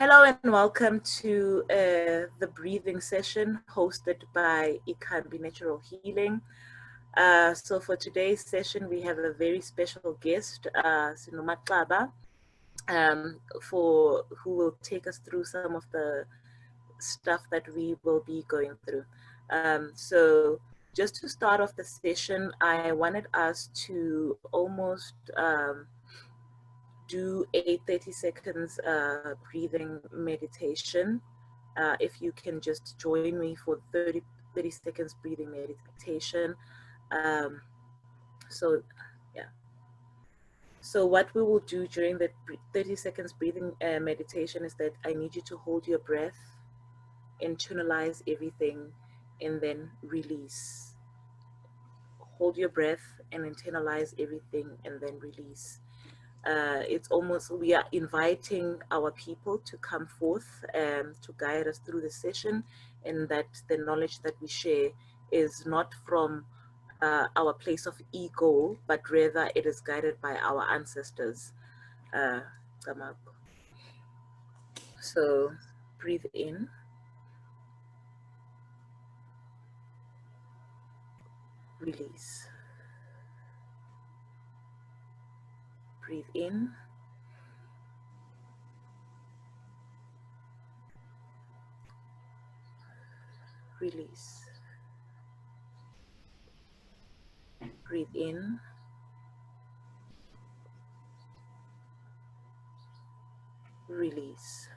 Hello and welcome to the breathing session hosted by Ikhambi Natural Healing. So for today's session, we have a very special guest, MaXaba, who will take us through some of the stuff that we will be going through. So just to start off the session, I wanted us to almost do a 30 seconds breathing meditation. If you can just join me for 30 seconds breathing meditation. So yeah. So what we will do during the 30 seconds breathing meditation is that I need you to hold your breath, internalize everything, and then release. Hold your breath and internalize everything and then release. It's almost, we are inviting our people to come forth to guide us through the session, and that the knowledge that we share is not from our place of ego, but rather it is guided by our ancestors. So breathe in. Release. Breathe in. Release. Breathe in. Release.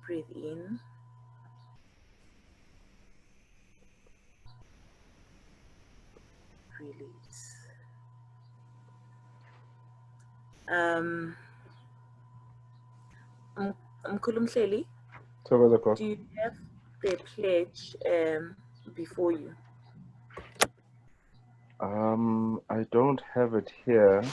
Breathe in. Release. Mkhulumhleli, do you have the pledge before you? I don't have it here.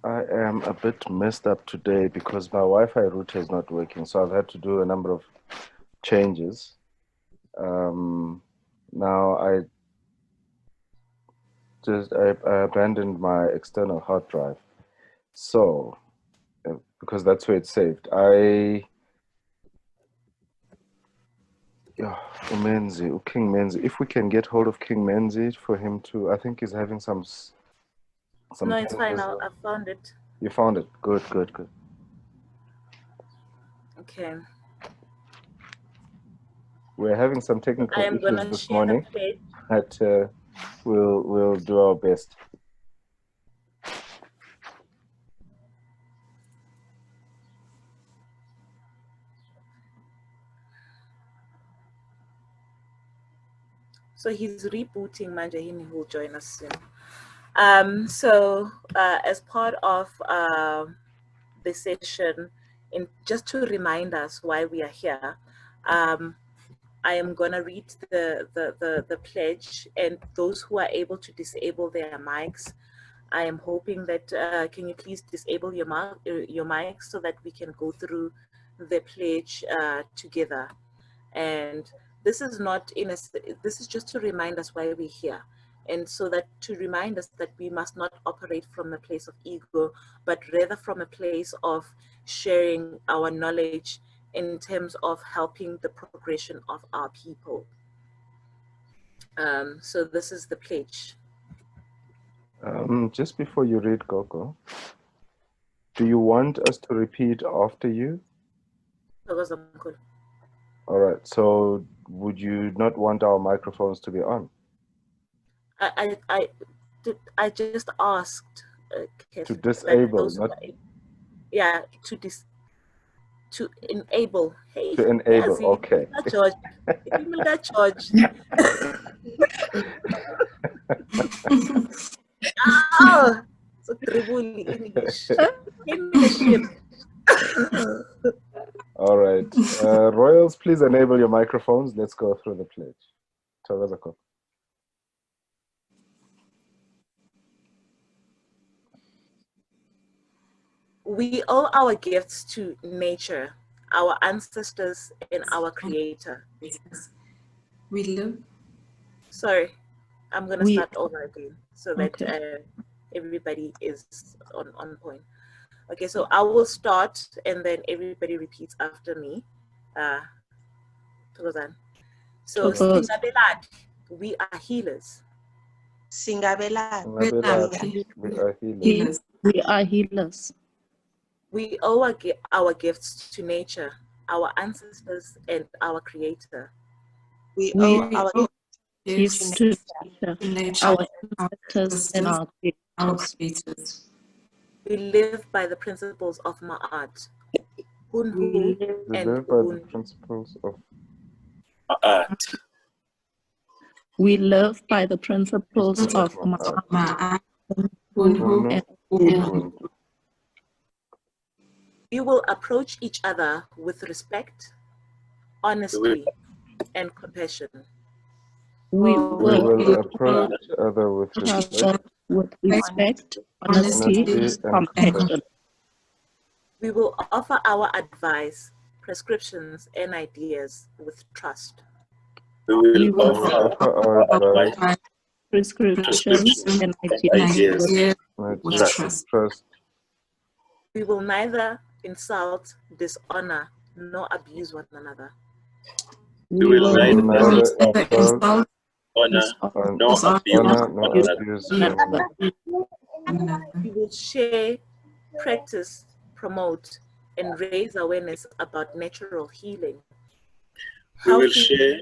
I am a bit messed up today because my Wi-Fi router is not working, so I've had to do a number of changes. Now I abandoned my external hard drive, so because that's where it's saved. King Menzi. If we can get hold of King Menzi for him to, I think he's having some. No, it's fine. I found it. You found it. Good. Okay. We're having some technical issues this morning, the but we'll do our best. So he's rebooting Manjahini, who will join us soon. So as part of the session, and just to remind us why we are here, I am going to read the pledge, and those who are able to disable their mics, I am hoping that can you please disable your mics so that we can go through the pledge together. And this is not this is just to remind us why we're here, and so that to remind us that we must not operate from a place of ego, but rather from a place of sharing our knowledge in terms of helping the progression of our people. So this is the pledge. Just before you read, Gogo, do you want us to repeat after you? All right. So would you not want our microphones to be on? I just asked to disable, not to enable. Hey, to enable. Yazi, okay. George. George. Oh, so tribuli English. All right. Royals, please enable your microphones. Let's go through the pledge. We owe our gifts to nature, our ancestors, and our creator. We live. Sorry, I'm going to start over again so that everybody is on point. Okay, so I will start and then everybody repeats after me. So Singabelad, we are healers. Singabelad, we are healers. We are healers. We owe our gifts to nature, our ancestors, and our creator. we owe our gifts to nature, our ancestors, and our creators. We live by the principles of Ma'at, We and live by the principles of Ma'at. We live by the principles of Ma'at, and Ubuntu. We will approach each other with respect, honesty, and compassion. We will approach each other with respect, honesty, and compassion. We will offer our advice, prescriptions, and ideas with trust. We will offer our advice, prescriptions, and ideas with trust. We will neither insult, dishonor, nor abuse one another. We will neither insult, honor, nor abuse one another. We will share, practice, promote, and raise awareness about natural healing. We will share,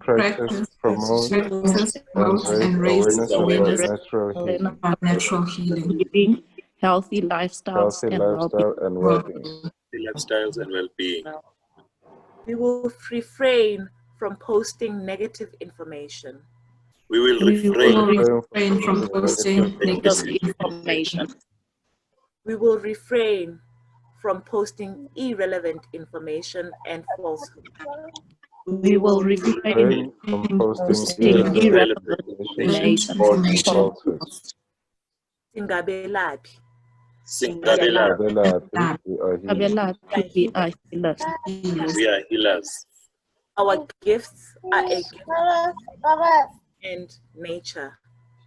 practice, promote, and raise awareness about natural healing, healthy lifestyles, and well-being. lifestyles and well-being. We will refrain from posting negative information. We will refrain from posting negative information. We will refrain from posting irrelevant information and falsehood. We will refrain from posting irrelevant information and falsehoods. Singabelaphi. Singabelaphi, We are healers. We are healers. Our gifts are a gift and nature.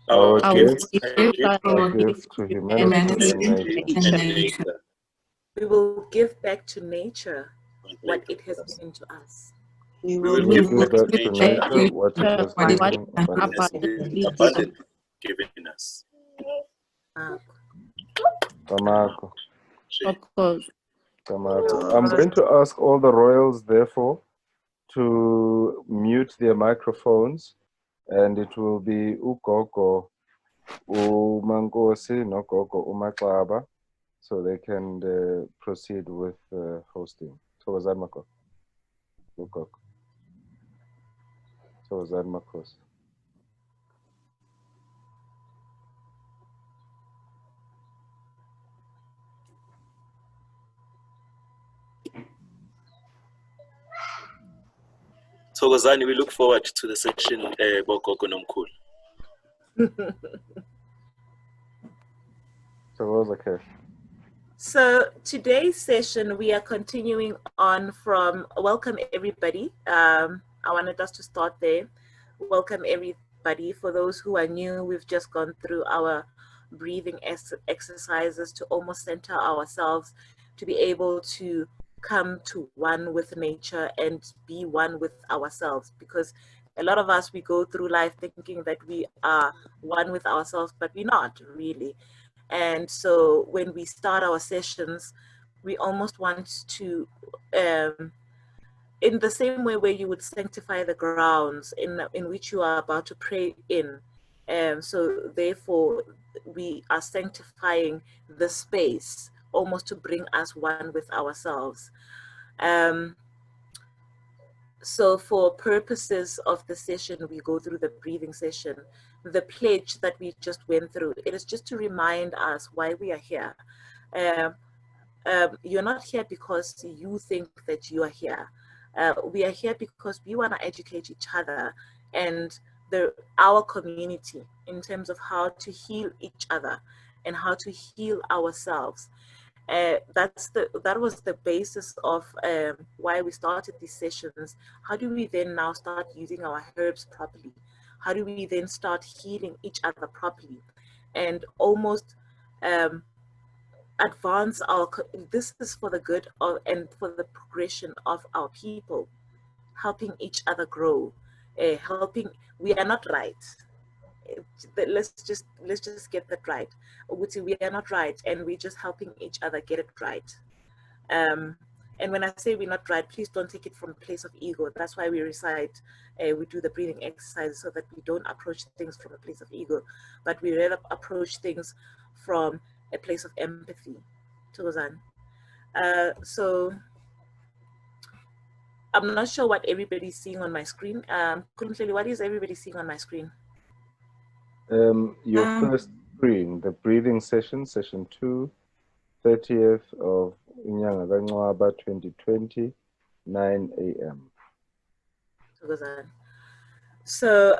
Our gifts are gift to humanity and nature. We will give back to nature what it has given to us. We will will give back to nature what it has abundantly given us. Tamako. I'm going to ask all the royals, therefore, to mute their microphones, and it will be Ugogo, Umangosi, Nogogo, MaXaba, so they can proceed with hosting. Thokozani Ugogo. Thokozani Makhosi. Thokozani, we look forward to the session Bogogo Nomkhulu. So today's session, we are continuing on from welcome everybody. I wanted us to start there. Welcome everybody. For those who are new, we've just gone through our breathing exercises to almost center ourselves, to be able to come to one with nature and be one with ourselves, because a lot of us, we go through life thinking that we are one with ourselves, but we're not really. And so when we start our sessions, we almost want to, in the same way where you would sanctify the grounds in which you are about to pray in. So therefore, we are sanctifying the space almost to bring us one with ourselves. So for purposes of the session, we go through the breathing session. The pledge that we just went through, it is just to remind us why we are here. You're not here because you think that you are here. We are here because we want to educate each other and our community in terms of how to heal each other and how to heal ourselves. That was the basis of why we started these sessions. How do we then now start using our herbs properly? How do we then start healing each other properly? and almost advance this is for the good of and for the progression of our people, helping each other grow, we are not right. Let's just get that right. We are not right, and we're just helping each other get it right. And when I say we're not right, please don't take it from a place of ego. That's why we recite, we do the breathing exercises, so that we don't approach things from a place of ego, but we rather approach things from a place of empathy. So I'm not sure what everybody's seeing on my screen. What is everybody seeing on my screen? Your first screen, the breathing session, session 2, 30th of Inyanga Kancwaba 2020, 9 a.m. So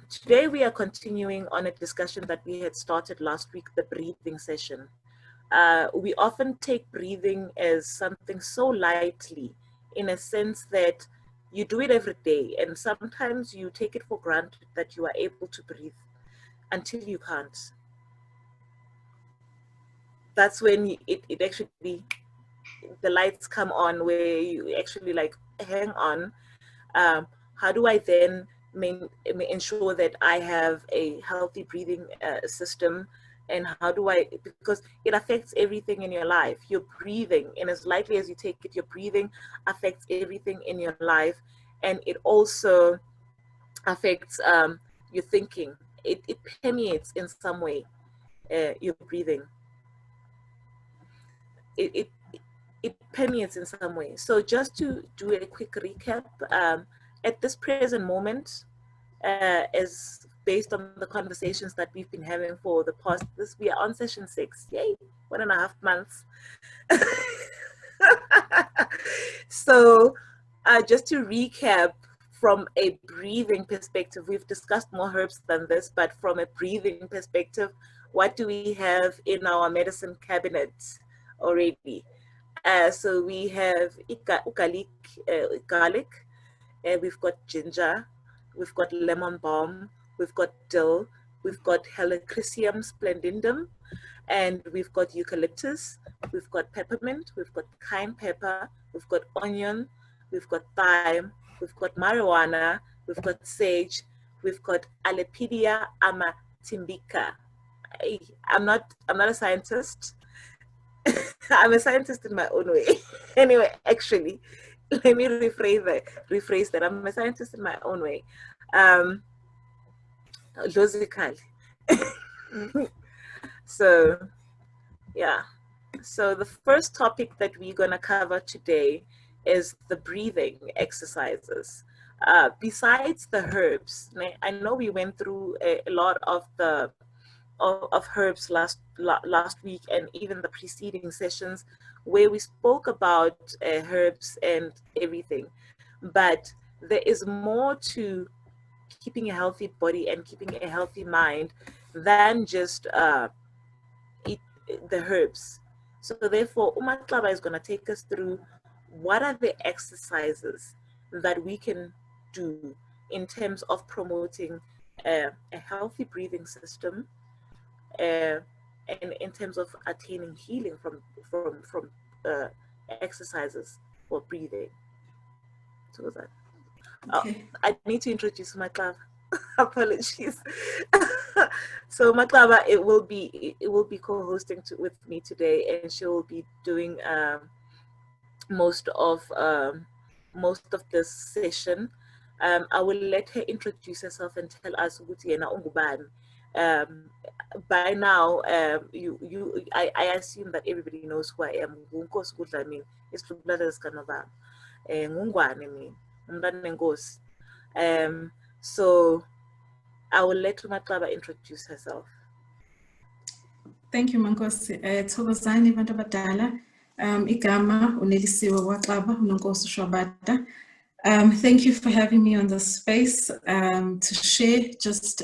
today we are continuing on a discussion that we had started last week, the breathing session. We often take breathing as something so lightly, in a sense that you do it every day, and sometimes you take it for granted that you are able to breathe until you can't. That's when it actually, the lights come on, where you actually like, hang on, how do I then ensure that I have a healthy breathing system? And how do I, because it affects everything in your life. Your breathing, and as lightly as you take it, your breathing affects everything in your life. And it also affects your thinking. It permeates in some way, your breathing. It permeates in some way. So just to do a quick recap, at this present moment, as based on the conversations that we've been having for the past, we are on session 6, yay, 1.5 months. So just to recap, from a breathing perspective, we've discussed more herbs than this, but from a breathing perspective, what do we have in our medicine cabinet already? So we have garlic, we've got ginger, we've got lemon balm, we've got dill, we've got Helichrysum splendidum, and we've got eucalyptus, we've got peppermint, we've got cayenne pepper, we've got onion, we've got thyme, we've got marijuana, we've got sage, we've got Alepidia amatimbica. I'm not a scientist. I'm a scientist in my own way. Anyway, actually, let me rephrase that. I'm a scientist in my own way. Logically. So, yeah. So the first topic that we're going to cover today is the breathing exercises. Besides the herbs, I know we went through a lot of the of herbs last week, and even the preceding sessions, where we spoke about herbs and everything. But there is more to keeping a healthy body and keeping a healthy mind than just eat the herbs. So therefore, MaXaba is going to take us through what are the exercises that we can do in terms of promoting a healthy breathing system, and in terms of attaining healing from exercises for breathing. So that. Okay. I need to introduce MaXaba. Apologies. So MaXaba, it will be co-hosting with me today, and she will be doing most of this session. I will let her introduce herself and tell us ukuthi yena ungubani. By now, I assume that everybody knows who I am. Ngunkosi MaDlamini, isihlubulala sikaNovaba. Ngungwane mina, umntwana wenkosi. So I will let MaXaba introduce herself. Thank you, Mankosi. Thokozani bantu abadala. Igama unelisiwe MaXaba, uNonkosi Shwabata. Thank you for having me on this space to share just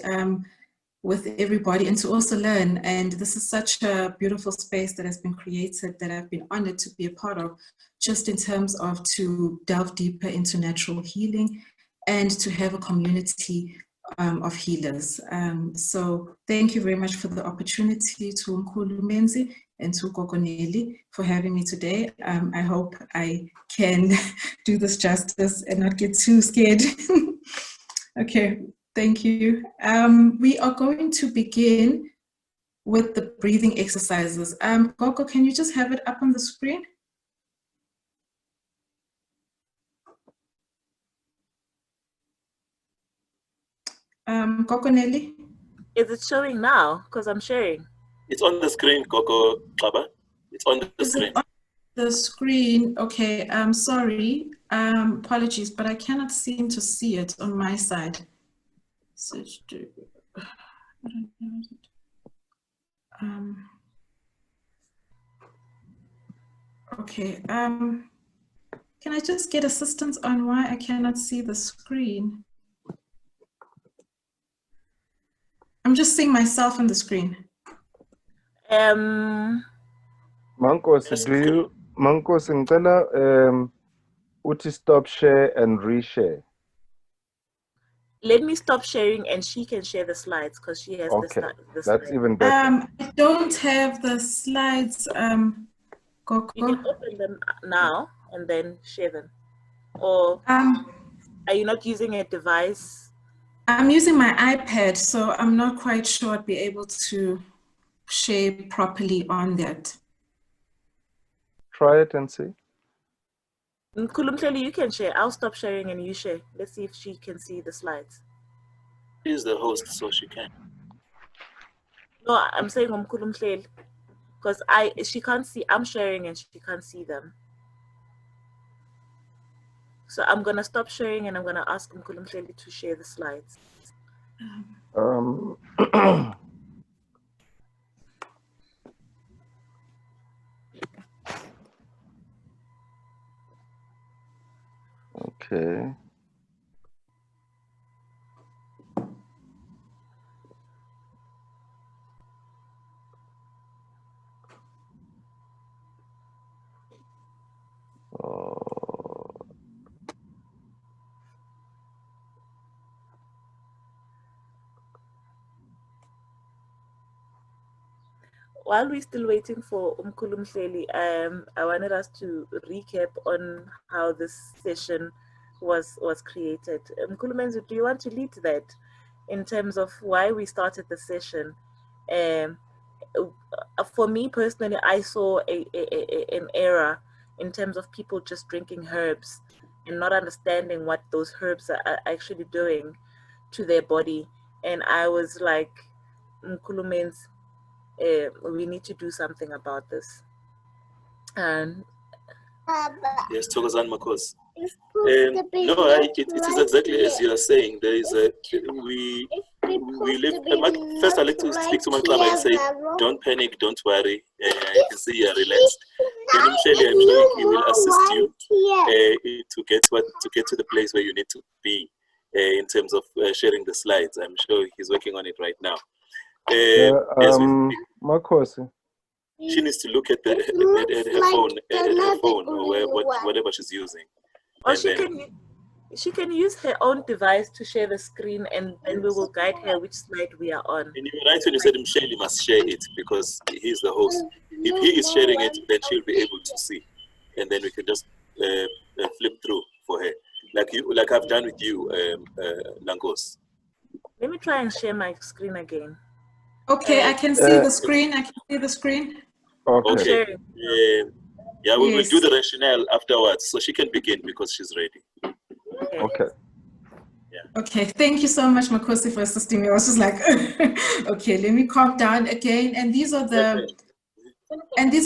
with everybody and to also learn. And this is such a beautiful space that has been created that I've been honored to be a part of, just in terms of to delve deeper into natural healing and to have a community of healers. So thank you very much for the opportunity to Mkhulu Menzi and to Kokoneli for having me today. I hope I can do this justice and not get too scared. Okay, thank you. We are going to begin with the breathing exercises. Koko, can you just have it up on the screen? Kokoneli? Is it showing now? Because I'm sharing. It's on the screen, Coco Chaba. It's on the screen. On the screen, okay, I'm sorry, apologies, but I cannot seem to see it on my side. Search to, I don't know. Okay, can I just get assistance on why I cannot see the screen? I'm just seeing myself on the screen. Mankosi, Mankosi, ngicela uthi stop share and reshare. Let me stop sharing and she can share the slides because she has Okay, the that's slides. even better. I don't have the slides, Coco. You can open them now and then share them. Or are you not using a device? I'm using my iPad, so I'm not quite sure I'd be able to share properly on that. Try it and see. Nkulumhleli, you can share. I'll stop sharing and you share. Let's see if she can see the slides. She's the host, so she can. No, I'm saying Nkulumhleli because she can't see. I'm sharing and she can't see them. So I'm gonna stop sharing and I'm gonna ask Nkulumhleli to share the slides. Okay. While we're still waiting for Nkulumhleli, I wanted us to recap on how this session was created. Mkhulu, do you want to lead that in terms of why we started the session? For me personally, I saw an error in terms of people just drinking herbs and not understanding what those herbs are actually doing to their body. And I was like, Mkhulu, we need to do something about this. And yes, Thokozani Makhosi. No, it is exactly as you are saying. There is we live. First, I like to speak to MaXaba and say, don't panic, don't worry. I can see you are relaxed. Then I'm sure he will assist you to get to the place where you need to be in terms of sharing the slides. I'm sure he's working on it right now. Makhosi. She needs to look at her phone or whatever she's using. Or she can use her own device to share the screen, and then we will guide her which slide we are on. And you're right when you said Michelle must share it because he's the host. If he is sharing it, then she'll be able to see, and then we can just flip through for her, like I've done with you, Langos. Let me try and share my screen again. Okay, I can see the screen. I can see the screen. Okay. Yeah, we will do the rationale afterwards, so she can begin because she's ready. Okay. Yeah. Okay, thank you so much, Makhosi, for assisting me. I was just like, okay, let me calm down again. And these are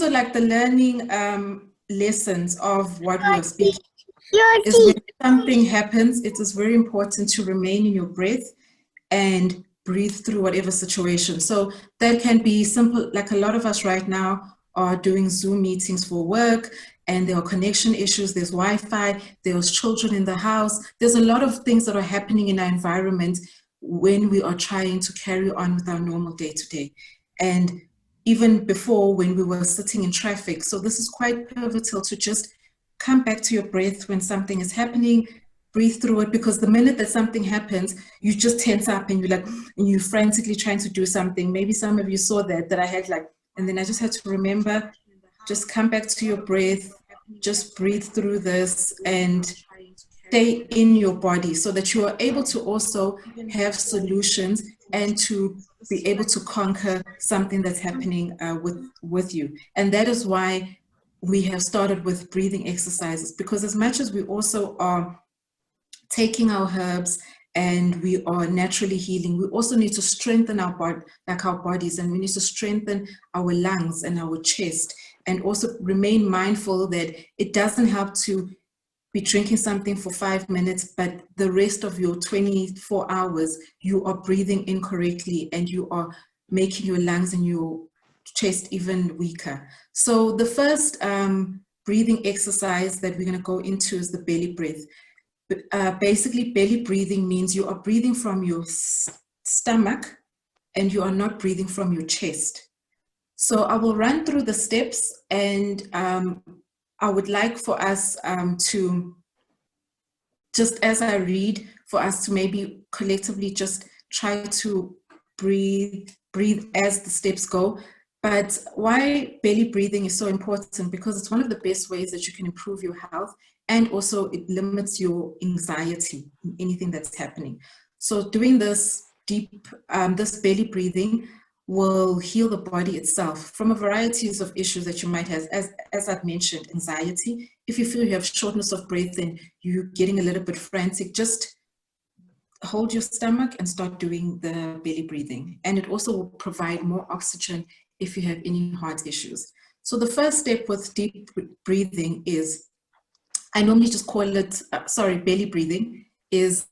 like the learning lessons of what we are speaking. Is when something happens, it is very important to remain in your breath and breathe through whatever situation. So that can be simple, like a lot of us right now are doing Zoom meetings for work, and there are connection issues, there's Wi-Fi, there's children in the house. There's a lot of things that are happening in our environment when we are trying to carry on with our normal day-to-day. And even before, when we were sitting in traffic. So this is quite pivotal to just come back to your breath when something is happening, breathe through it, because the minute that something happens, you just tense up and you're frantically trying to do something. Maybe some of you saw that I had and then I just had to remember, just come back to your breath, just breathe through this and stay in your body so that you are able to also have solutions and to be able to conquer something that's happening with you. And that is why we have started with breathing exercises, because as much as we also are taking our herbs and we are naturally healing, we also need to strengthen our body, our bodies, and we need to strengthen our lungs and our chest, and also remain mindful that it doesn't help to be drinking something for 5 minutes, but the rest of your 24 hours, you are breathing incorrectly and you are making your lungs and your chest even weaker. So the first breathing exercise that we're going to go into is the belly breath. Basically, belly breathing means you are breathing from your stomach and you are not breathing from your chest. So I will run through the steps, and I would like for us to, just as I read, for us to maybe collectively just try to breathe as the steps go. But why belly breathing is so important, because it's one of the best ways that you can improve your health, and also it limits your anxiety in anything that's happening. So doing this deep, this belly breathing will heal the body itself from a variety of issues that you might have, as I've mentioned, anxiety. If you feel you have shortness of breath and you're getting a little bit frantic, just hold your stomach and start doing the belly breathing. And it also will provide more oxygen if you have any heart issues. So the first step with deep breathing is, I normally just call it, belly breathing, is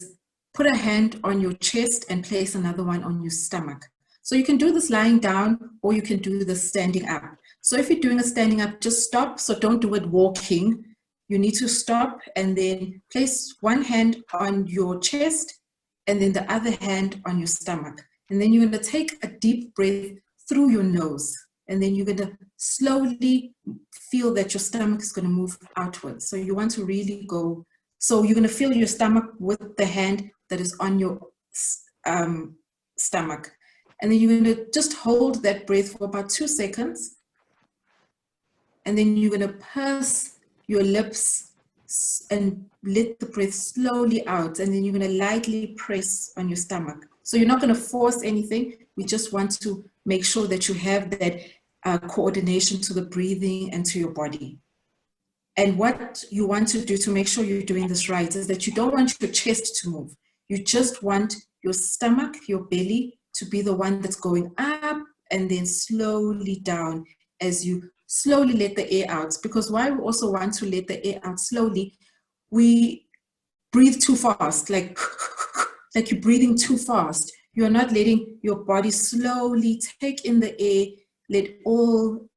put a hand on your chest and place another one on your stomach. So you can do this lying down, or you can do this standing up. So if you're doing a standing up, just stop. So don't do it walking. You need to stop and then place one hand on your chest and then the other hand on your stomach. And then you're going to take a deep breath through your nose. And then you're going to slowly feel that your stomach is going to move outwards. So you want to really go. So you're going to feel your stomach with the hand that is on your stomach. And then you're going to just hold that breath for about 2 seconds. And then you're going to purse your lips and let the breath slowly out. And then you're going to lightly press on your stomach. So you're not going to force anything. We just want to make sure that you have that coordination to the breathing and to your body. And what you want to do to make sure you're doing this right is that you don't want your chest to move. You just want your stomach, your belly, to be the one that's going up and then slowly down as you slowly let the air out. Because why we also want to let the air out slowly, we breathe too fast, like you're breathing too fast. You're not letting your body slowly take in the air, let all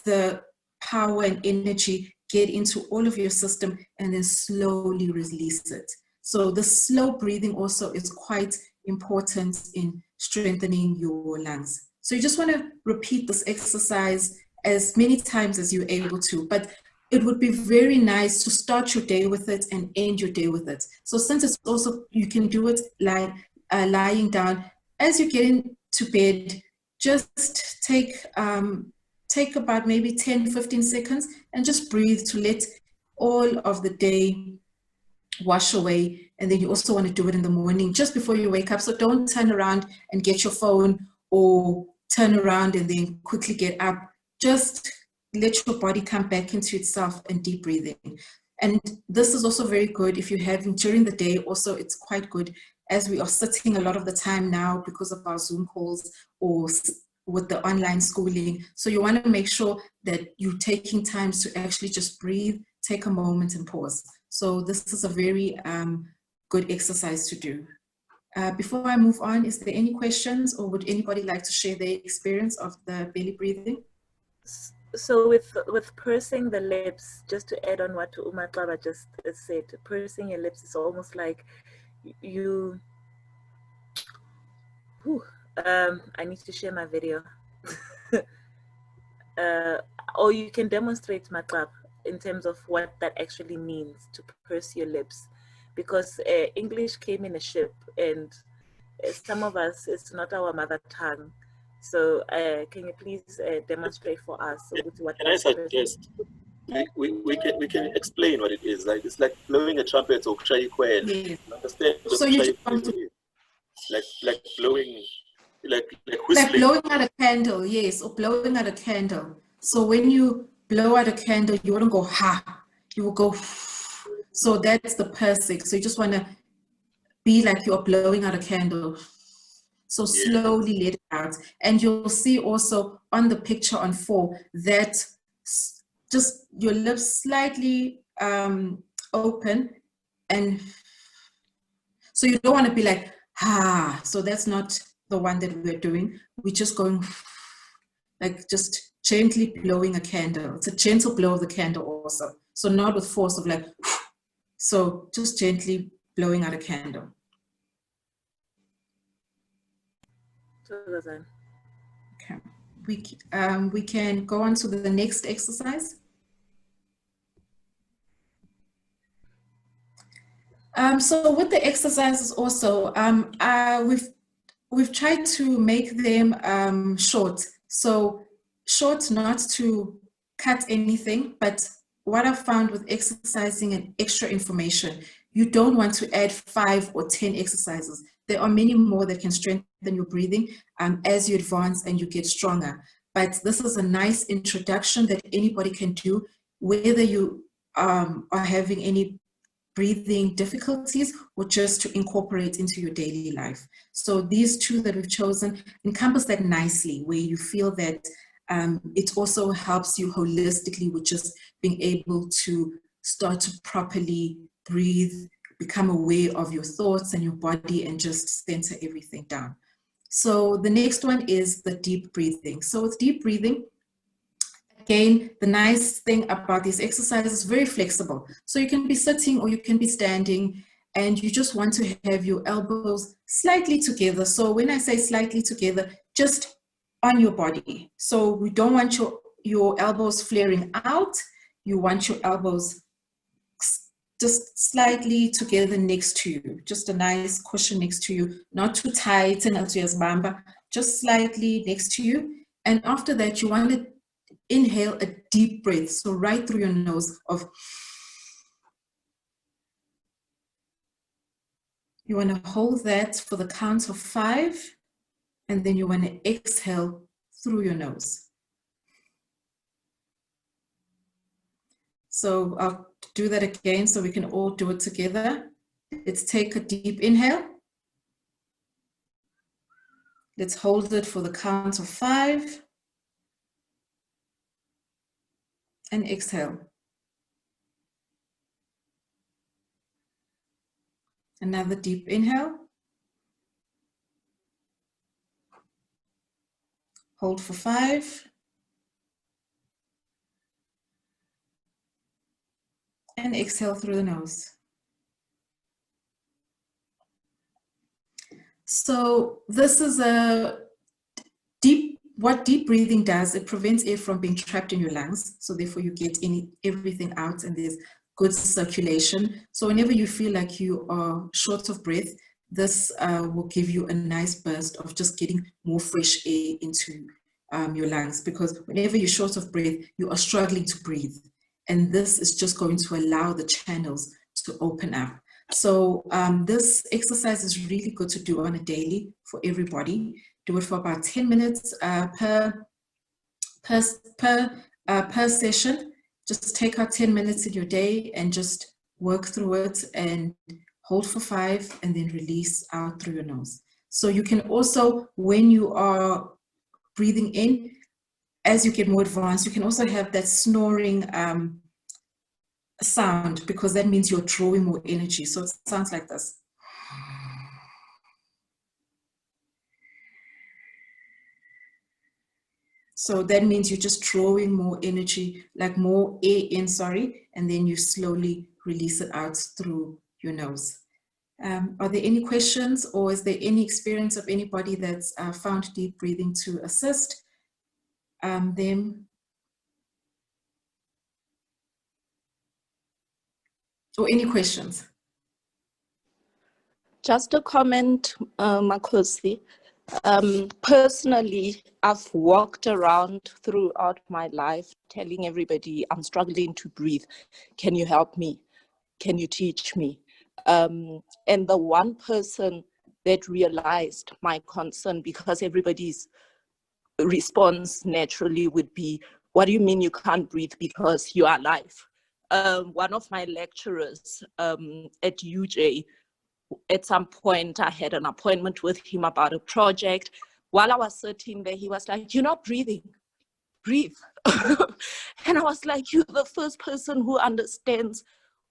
the power and energy get into all of your system, and then slowly release it. So the slow breathing also is quite important in strengthening your lungs. So you just want to repeat this exercise as many times as you're able to, but it would be very nice to start your day with it and end your day with it. So since it's also, you can do it like lying down. As you get into bed, just take about maybe 10-15 seconds and just breathe to let all of the day wash away. And then you also want to do it in the morning just before you wake up. So don't turn around and get your phone, or turn around and then quickly get up. Just let your body come back into itself and deep breathing. And this is also very good if you're having during the day. Also, it's quite good as we are sitting a lot of the time now because of our Zoom calls or with the online schooling. So you want to make sure that you're taking time to actually just breathe, take a moment and pause. So this is a very good exercise to do. Before I move on, is there any questions, or would anybody like to share their experience of the belly breathing? So with pursing the lips, just to add on what MaXaba just said, pursing your lips is almost like you, I need to share my video. Or you can demonstrate MaXaba in terms of what that actually means to purse your lips. because English came in a ship, and some of us, it's not our mother tongue. So can you please demonstrate for us? What can I suggest we can explain what it is? Like it's like blowing a trumpet or chayikwen. Yes. Understand? So you just want to, like blowing, like whistling. like blowing out a candle, yes, or blowing out a candle. So when you blow out a candle, you wouldn't go ha, you will go. So that's the persik. So you just want to be like you're blowing out a candle. So slowly let it out. And you'll see also on the picture on 4 that just your lips slightly open. And so you don't want to be like, ha. So that's not the one that we're doing. We're just going like just gently blowing a candle. It's a gentle blow of the candle also. So not with force of like, so just gently blowing out a candle. Okay, we can go on to the next exercise. So with the exercises also, we've tried to make them short. So short, not to cut anything, but what I've found with exercising and extra information, you don't want to add 5 or 10 exercises. There are many more that can strengthen your breathing as you advance and you get stronger. But this is a nice introduction that anybody can do, whether you are having any breathing difficulties or just to incorporate into your daily life. So these 2 that we've chosen encompass that nicely, where you feel that it also helps you holistically with just being able to start to properly breathe, become aware of your thoughts and your body, and just center everything down. So the next one is the deep breathing. So with deep breathing, again, the nice thing about this exercise is very flexible. So you can be sitting or you can be standing, and you just want to have your elbows slightly together. So when I say slightly together, just on your body. So we don't want your elbows flaring out. You want your elbows just slightly together next to you, just a nice cushion next to you, not too tight and as bamba, just slightly next to you. And after that, you want to inhale a deep breath, so right through your nose of, you want to hold that for the count of 5, and then you want to exhale through your nose. So I'll do that again so we can all do it together. Let's take a deep inhale. Let's hold it for the count of 5. And exhale. Another deep inhale. Hold for 5. And exhale through the nose. So this is what deep breathing does. It prevents air from being trapped in your lungs. So therefore you get everything out and there's good circulation. So whenever you feel like you are short of breath, this will give you a nice burst of just getting more fresh air into your lungs, because whenever you're short of breath, you are struggling to breathe. And this is just going to allow the channels to open up. So this exercise is really good to do on a daily for everybody. Do it for about 10 minutes per session. Just take out 10 minutes in your day and just work through it and hold for 5 and then release out through your nose. So you can also, when you are breathing in, as you get more advanced, you can also have that snoring sound, because that means you're drawing more energy. So it sounds like this. So that means you're just drawing more energy, like more air in, and then you slowly release it out through your nose. Are there any questions, or is there any experience of anybody that's found deep breathing to assist them? Or any questions? Just a comment, Makosi. Personally, I've walked around throughout my life telling everybody I'm struggling to breathe. Can you help me? Can you teach me? And the one person that realized my concern, because everybody's response naturally would be, what do you mean you can't breathe because you are alive? One of my lecturers at UJ, at some point, I had an appointment with him about a project. While I was sitting there, he was like, "You're not breathing, breathe." And I was like, "You're the first person who understands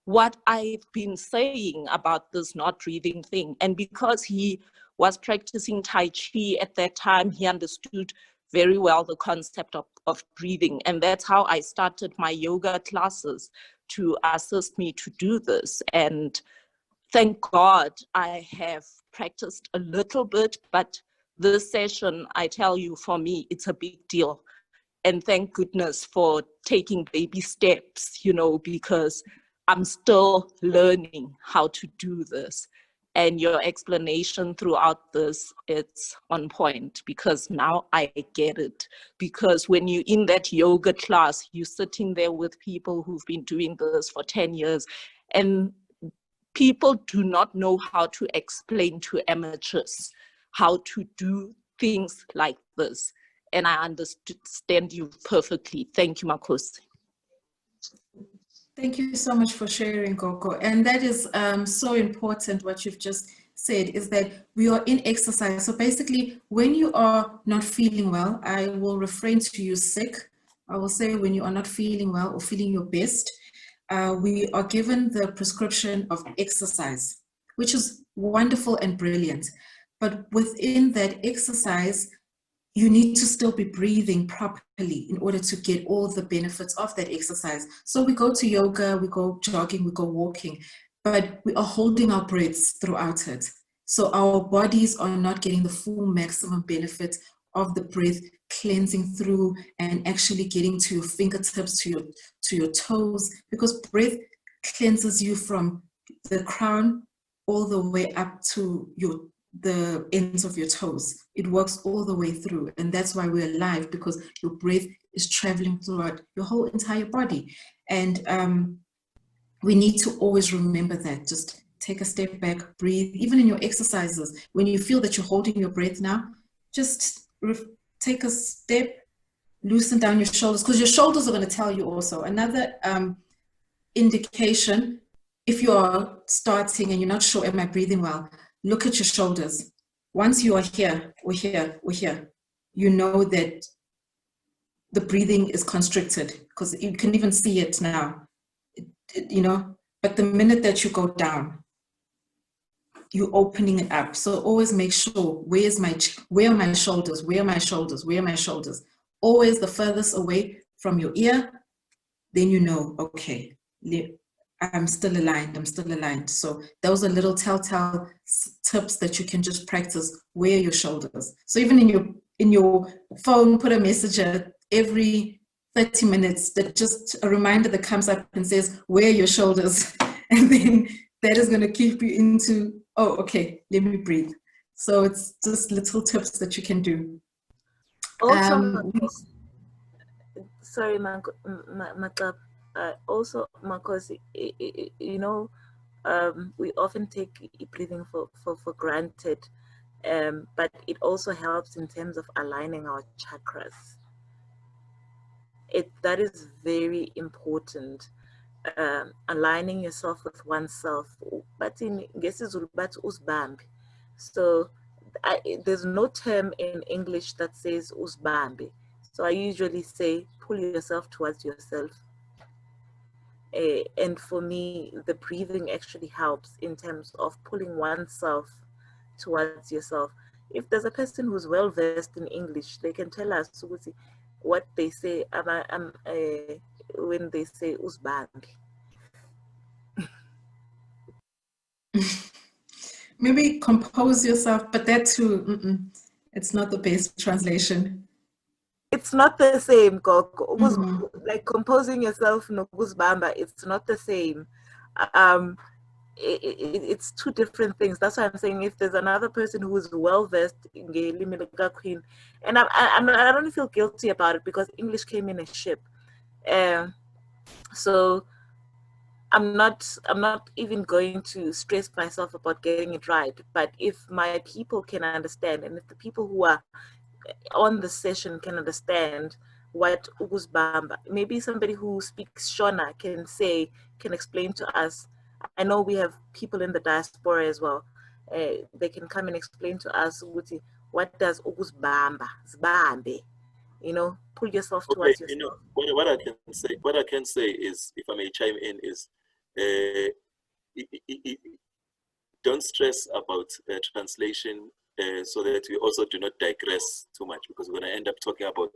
what I've been saying about this not breathing thing." And because he was practicing Tai Chi at that time, he understood very well the concept of breathing. And that's how I started my yoga classes, to assist me to do this. And thank God I have practiced a little bit, but this session, I tell you, for me, it's a big deal. And thank goodness for taking baby steps, you know, because I'm still learning how to do this. And your explanation throughout this, it's on point, because now I get it. Because when you're in that yoga class, you're sitting there with people who've been doing this for 10 years, and people do not know how to explain to amateurs how to do things like this. And I understand you perfectly. Thank you, Makosi. Thank you so much for sharing, Gogo. And that is so important, what you've just said, is that we are in exercise. So basically, when you are not feeling well, I will refrain to use sick. I will say when you are not feeling well or feeling your best, we are given the prescription of exercise, which is wonderful and brilliant. But within that exercise, you need to still be breathing properly in order to get all the benefits of that exercise. So we go to yoga, we go jogging, we go walking, but we are holding our breaths throughout it. So our bodies are not getting the full maximum benefit of the breath cleansing through and actually getting to your fingertips, to your toes, because breath cleanses you from the crown all the way up to the ends of your toes. It works all the way through, and that's why we're alive, because your breath is traveling throughout your whole entire body. And we need to always remember that. Just take a step back, breathe. Even in your exercises, when you feel that you're holding your breath now, just take a step, loosen down your shoulders, because your shoulders are going to tell you also. Another indication, if you are starting and you're not sure, am I breathing well? Look at your shoulders. Once you are here, or here, or here, you know that the breathing is constricted, because you can even see it now, you know, but the minute that you go down, you're opening it up. So always make sure, where are my shoulders? Where are my shoulders? Where are my shoulders? Always the furthest away from your ear, then you know, okay, I'm still aligned, I'm still aligned. So those are little telltale tips that you can just practice. Where are your shoulders? So even in your phone, put a message every 30 minutes, that just a reminder that comes up and says, where are your shoulders? And then that is going to keep you into, oh, okay, let me breathe. So it's just little tips that you can do. Also, sorry, MaXaba. Also, because you know, we often take breathing for granted, but it also helps in terms of aligning our chakras. That is very important. Aligning yourself with oneself. But in ngesizulu bathi uzibambe. So there's no term in English that says uzibambe. So I usually say pull yourself towards yourself. And for me, the breathing actually helps in terms of pulling oneself towards yourself. If there's a person who's well versed in English, they can tell us what they say when they say uzibambe. Maybe compose yourself, but that too, it's not the best translation. It's not the same, Gogo. Like composing yourself, no guzbamba, it's not the same. it's two different things. That's why I'm saying if there's another person who is well versed in Queen, and I don't feel guilty about it because English came in a ship, so I'm not even going to stress myself about getting it right. But if my people can understand, and if the people who are on the session can understand what ukuzibamba, maybe somebody who speaks Shona can explain to us. I know we have people in the diaspora as well. They can come and explain to us what does ukuzibamba, zibambe, pull yourself towards yourself. What I can say is, if I may chime in, is don't stress about translation, so that we also do not digress too much, because we're going to end up talking about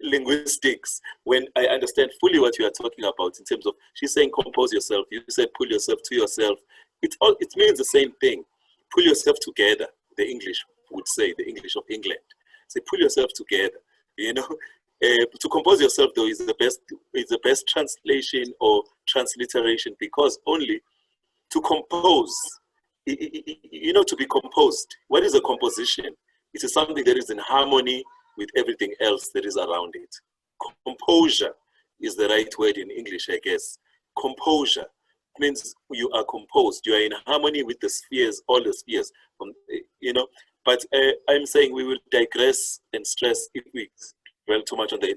linguistics when I understand fully what you are talking about in terms of, she's saying compose yourself, you said pull yourself to yourself. It means the same thing. Pull yourself together, the English would say, the English of England. Say pull yourself together, to compose yourself though is the best translation or transliteration, because only to compose, to be composed. What is a composition? It is something that is in harmony with everything else that is around it. Composure is the right word in English, I guess. Composure means you are composed. You are in harmony with the spheres, all the spheres, But I'm saying we will digress and stress if we dwell too much on the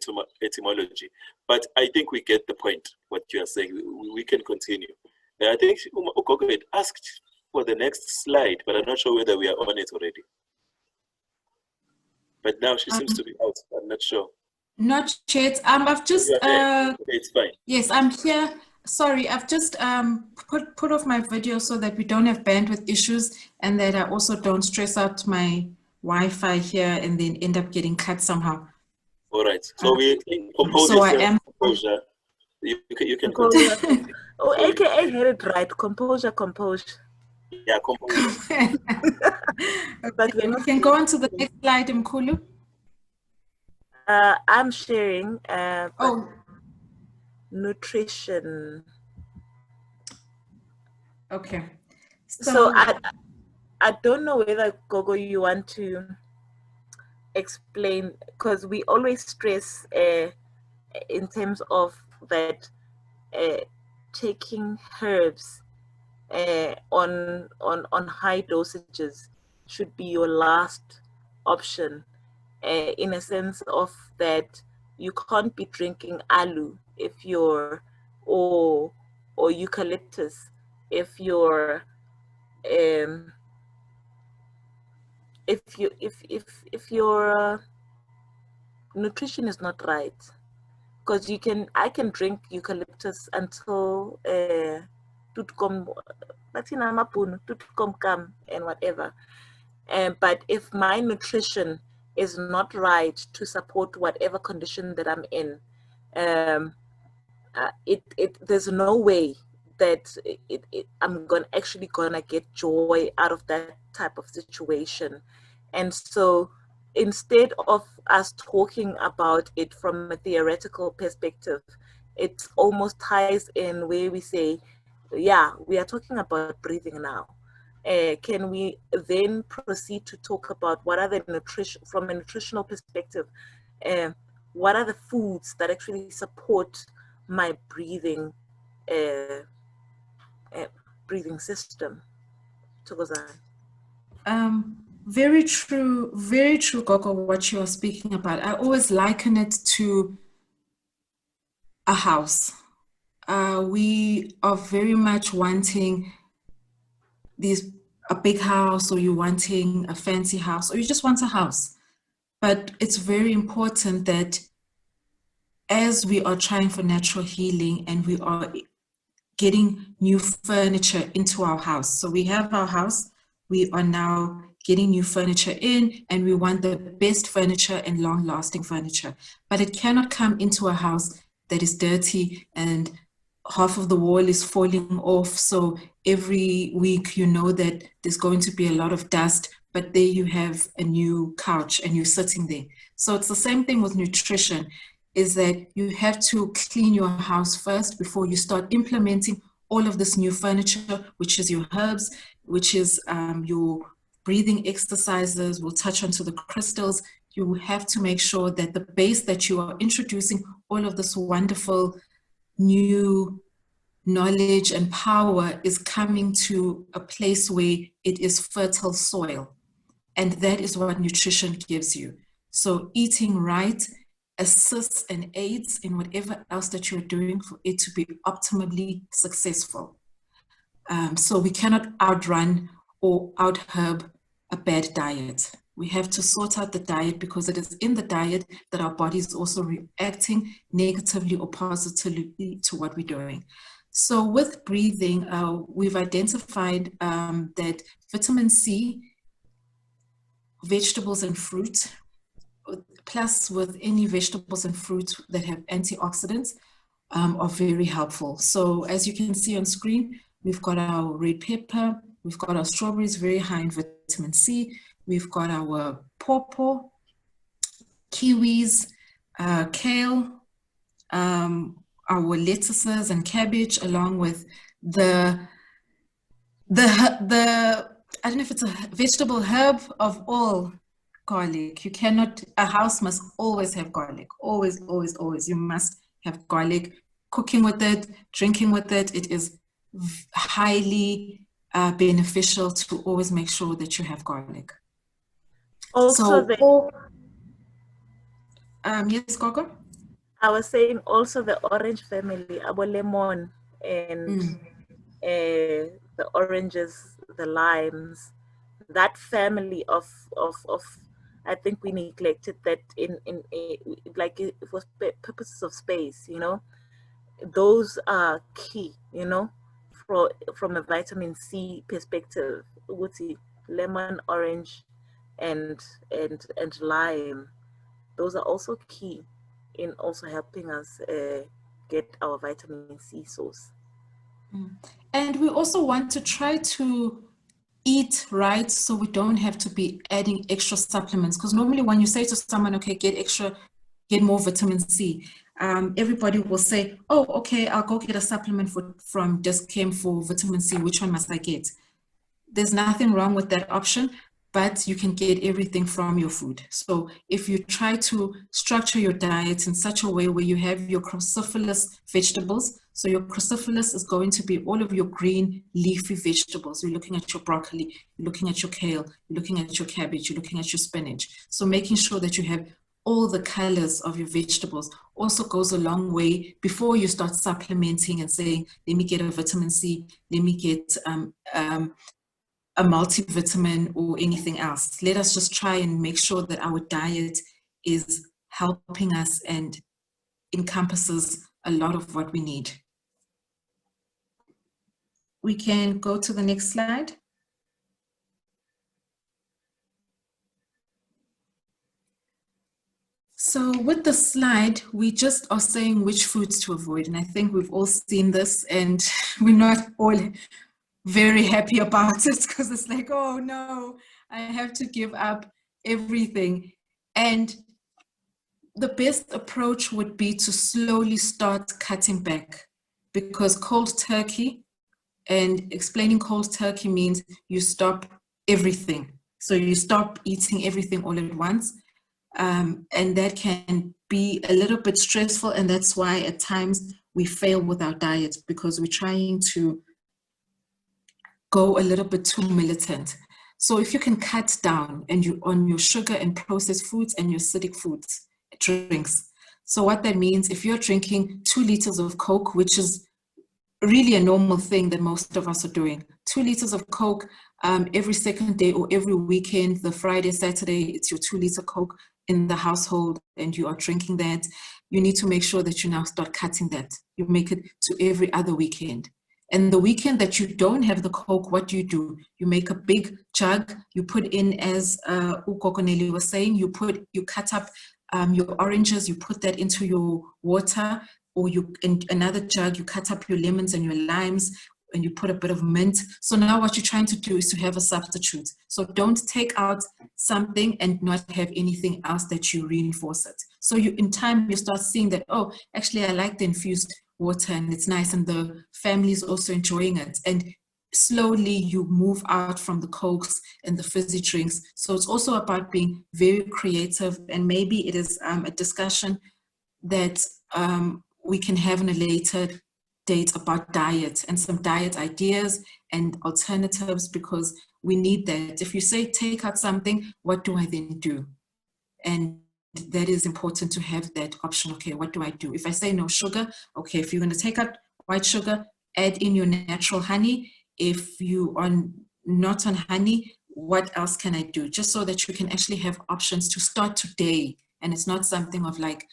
etymology. But I think we get the point, what you are saying. We can continue. I think Ukoko had asked for the next slide, but I'm not sure whether we are on it already. But now she seems to be out. I'm not sure. Not yet. I've just it's fine. Yes, I'm here. Sorry, I've just put off my video so that we don't have bandwidth issues, and that I also don't stress out my Wi-Fi here and then end up getting cut somehow. All right. So we compose so yourself, I am composure. You can Composure. continue. Oh, AKA had it right. Composure. Yeah, composure. But we can go on to the next slide, Mkhulu. I'm sharing nutrition. Okay. So I don't know whether, Gogo, you want to explain, because we always stress in terms of that taking herbs on high dosages should be your last option, in a sense of that you can't be drinking alu if you're or eucalyptus if you're if your nutrition is not right, because I can drink eucalyptus until tutkom kam and whatever, but if my nutrition is not right to support whatever condition that I'm in, there's no way that I'm actually gonna get joy out of that type of situation. And so instead of us talking about it from a theoretical perspective, it almost ties in where we say, yeah, we are talking about breathing now. Can we then proceed to talk about what are the nutrition, from a nutritional perspective, what are the foods that actually support my breathing breathing system? Very true, Gogo, what you are speaking about. I always liken it to a house. We are very much wanting a big house, or you're wanting a fancy house, or you just want a house. But it's very important that as we are trying for natural healing and we are getting new furniture into our house. So we have our house, we are now getting new furniture in, and we want the best furniture and long-lasting furniture. But it cannot come into a house that is dirty and half of the wall is falling off. So every week you know that there's going to be a lot of dust, but there you have a new couch and you're sitting there. So it's the same thing with nutrition, is that you have to clean your house first before you start implementing all of this new furniture, which is your herbs, which is your breathing exercises. We'll touch onto the crystals. You have to make sure that the base that you are introducing all of this wonderful new knowledge and power is coming to a place where it is fertile soil. And that is what nutrition gives you. So eating right assists and aids in whatever else that you're doing for it to be optimally successful. So we cannot outrun or out-herb a bad diet. We have to sort out the diet, because it is in the diet that our body is also reacting negatively or positively to what we're doing. So with breathing, we've identified that vitamin C, vegetables and fruit, plus with any vegetables and fruits that have antioxidants, are very helpful. So as you can see on screen, we've got our red pepper, we've got our strawberries, very high in vitamin C, we've got our pawpaw, kiwis, kale, our lettuces and cabbage, along with the I don't know if it's a vegetable herb of all, garlic. You cannot, a house must always have garlic. Always, always, always. You must have garlic. Cooking with it, drinking with it, it is highly beneficial to always make sure that you have garlic. Also, yes, Gogo? I was saying also the orange family, abo lemon and the oranges, the limes, that family of I think we neglected that in like for purposes of space, you know, those are key, you know, from a vitamin C perspective. Lemon, orange, and lime, those are also key in also helping us get our vitamin C source. And we also want to try to eat right, so we don't have to be adding extra supplements, because normally when you say to someone, okay, get more vitamin C, everybody will say, oh, okay, I'll go get a supplement from Dis-Chem for vitamin C. Which one must I get? There's nothing wrong with that option, but you can get everything from your food. So if you try to structure your diet in such a way where you have your cruciferous vegetables, so your cruciferous is going to be all of your green leafy vegetables. You're looking at your broccoli, you're looking at your kale, you're looking at your cabbage, you're looking at your spinach. So making sure that you have all the colors of your vegetables also goes a long way before you start supplementing and saying, let me get a vitamin C, let me get a multivitamin or anything else. Let us just try and make sure that our diet is helping us and encompasses a lot of what we need. We can go to the next slide. So with the slide, we just are saying which foods to avoid. And I think we've all seen this, and we're not all very happy about it, because it's like, oh no, I have to give up everything. And the best approach would be to slowly start cutting back, because cold turkey, and explaining cold turkey means you stop everything. So you stop eating everything all at once. And that can be a little bit stressful, and that's why at times we fail with our diet, because we're trying to go a little bit too militant. So if you can cut down on your sugar and processed foods and your acidic foods, drinks. So what that means, if you're drinking 2 liters of Coke, which is really a normal thing that most of us are doing, 2 liters of Coke every second day or every weekend, the Friday, Saturday, it's your 2 liter Coke in the household, and you are drinking that, you need to make sure that you now start cutting that. You make it to every other weekend. And the weekend that you don't have the Coke, what do? You make a big jug, you put in, as Ukokoneli was saying, you cut up your oranges, you put that into your water, or in another jug, you cut up your lemons and your limes, and you put a bit of mint. So now what you're trying to do is to have a substitute. So don't take out something and not have anything else that you reinforce it. So in time, you start seeing that, oh, actually I like the infused water and it's nice and the family is also enjoying it. And slowly you move out from the Cokes and the fizzy drinks. So it's also about being very creative, and maybe it is a discussion that we can have in a later date about diet and some diet ideas and alternatives, because we need that. If you say take out something, what do I then do? And that is important to have that option. Okay, what do I do? If I say no sugar, okay, if you're going to take out white sugar, add in your natural honey. If you are not on honey, what else can I do? Just so that you can actually have options to start today. And it's not something of like,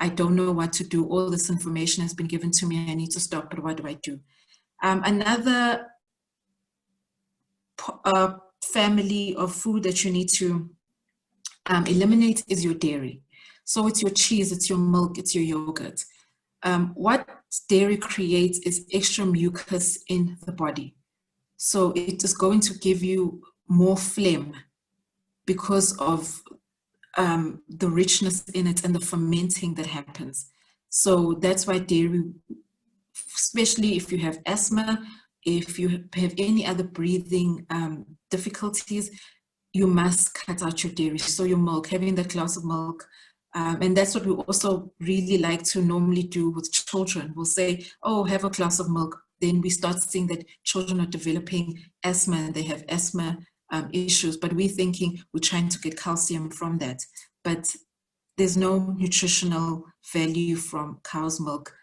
I don't know what to do. All this information has been given to me. I need to stop, but what do I do? Another family of food that you need to eliminate is your dairy. So it's your cheese, it's your milk, it's your yogurt. What dairy creates is extra mucus in the body. So it is going to give you more phlegm because of the richness in it and the fermenting that happens. So that's why dairy, especially if you have asthma, if you have any other breathing difficulties, you must cut out your dairy. So your milk, having that glass of milk. And that's what we also really like to normally do with children. We'll say, oh, have a glass of milk. Then we start seeing that children are developing asthma and they have asthma issues, but we're thinking we're trying to get calcium from that. But there's no nutritional value from cow's milk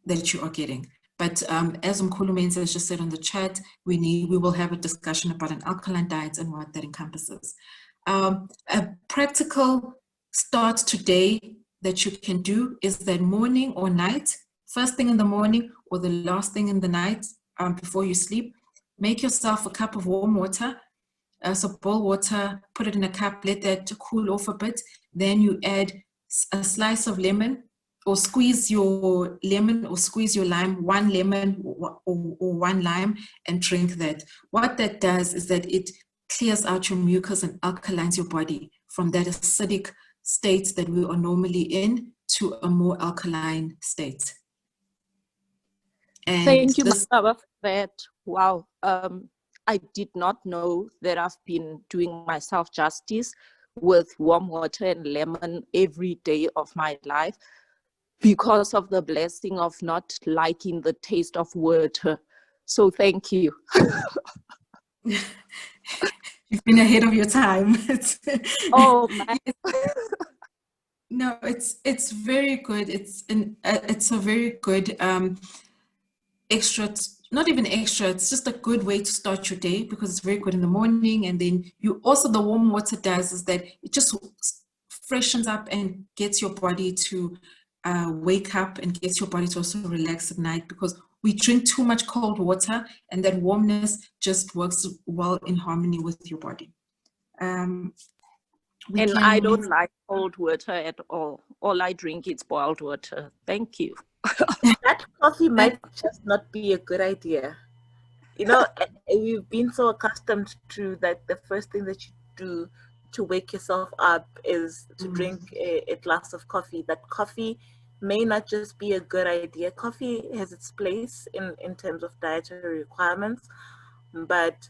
that you are getting. But as Mkhulumeni has just said on the chat, we will have a discussion about an alkaline diet and what that encompasses. A practical start today that you can do is that morning or night, first thing in the morning or the last thing in the night before you sleep, make yourself a cup of warm water. So boil water, put it in a cup, let that cool off a bit. Then you add a slice of lemon, or squeeze your lemon or squeeze your lime, one lemon or one lime, and drink that. What that does is that it clears out your mucus and alkalines your body from that acidic state that we are normally in to a more alkaline state. And thank you, MaXaba, for that. Wow. I did not know that I've been doing myself justice with warm water and lemon every day of my life because of the blessing of not liking the taste of water. So thank you. You've been ahead of your time. Oh, man. No, it's very good. It's a very good extra, not even extra, it's just a good way to start your day because it's very good in the morning. And then you also, the warm water does is that it just freshens up and gets your body to wake up and gets your body to also relax at night, because we drink too much cold water and that warmness just works well in harmony with your body. And I don't like cold water at all. All I drink is boiled water. Thank you. That coffee might just not be a good idea. You know, we've been so accustomed to that the first thing that you do to wake yourself up is to drink a glass of coffee. That coffee may not just be a good idea. Coffee has its place in terms of dietary requirements, but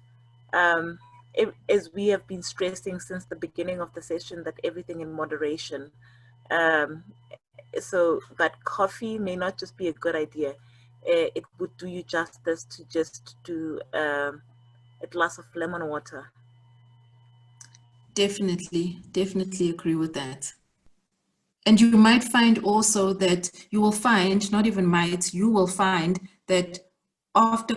as we have been stressing since the beginning of the session, that everything in moderation. So that coffee may not just be a good idea. It would do you justice to just do a glass of lemon water. Definitely agree with that. And you might find also that you will find, not even might, you will find that after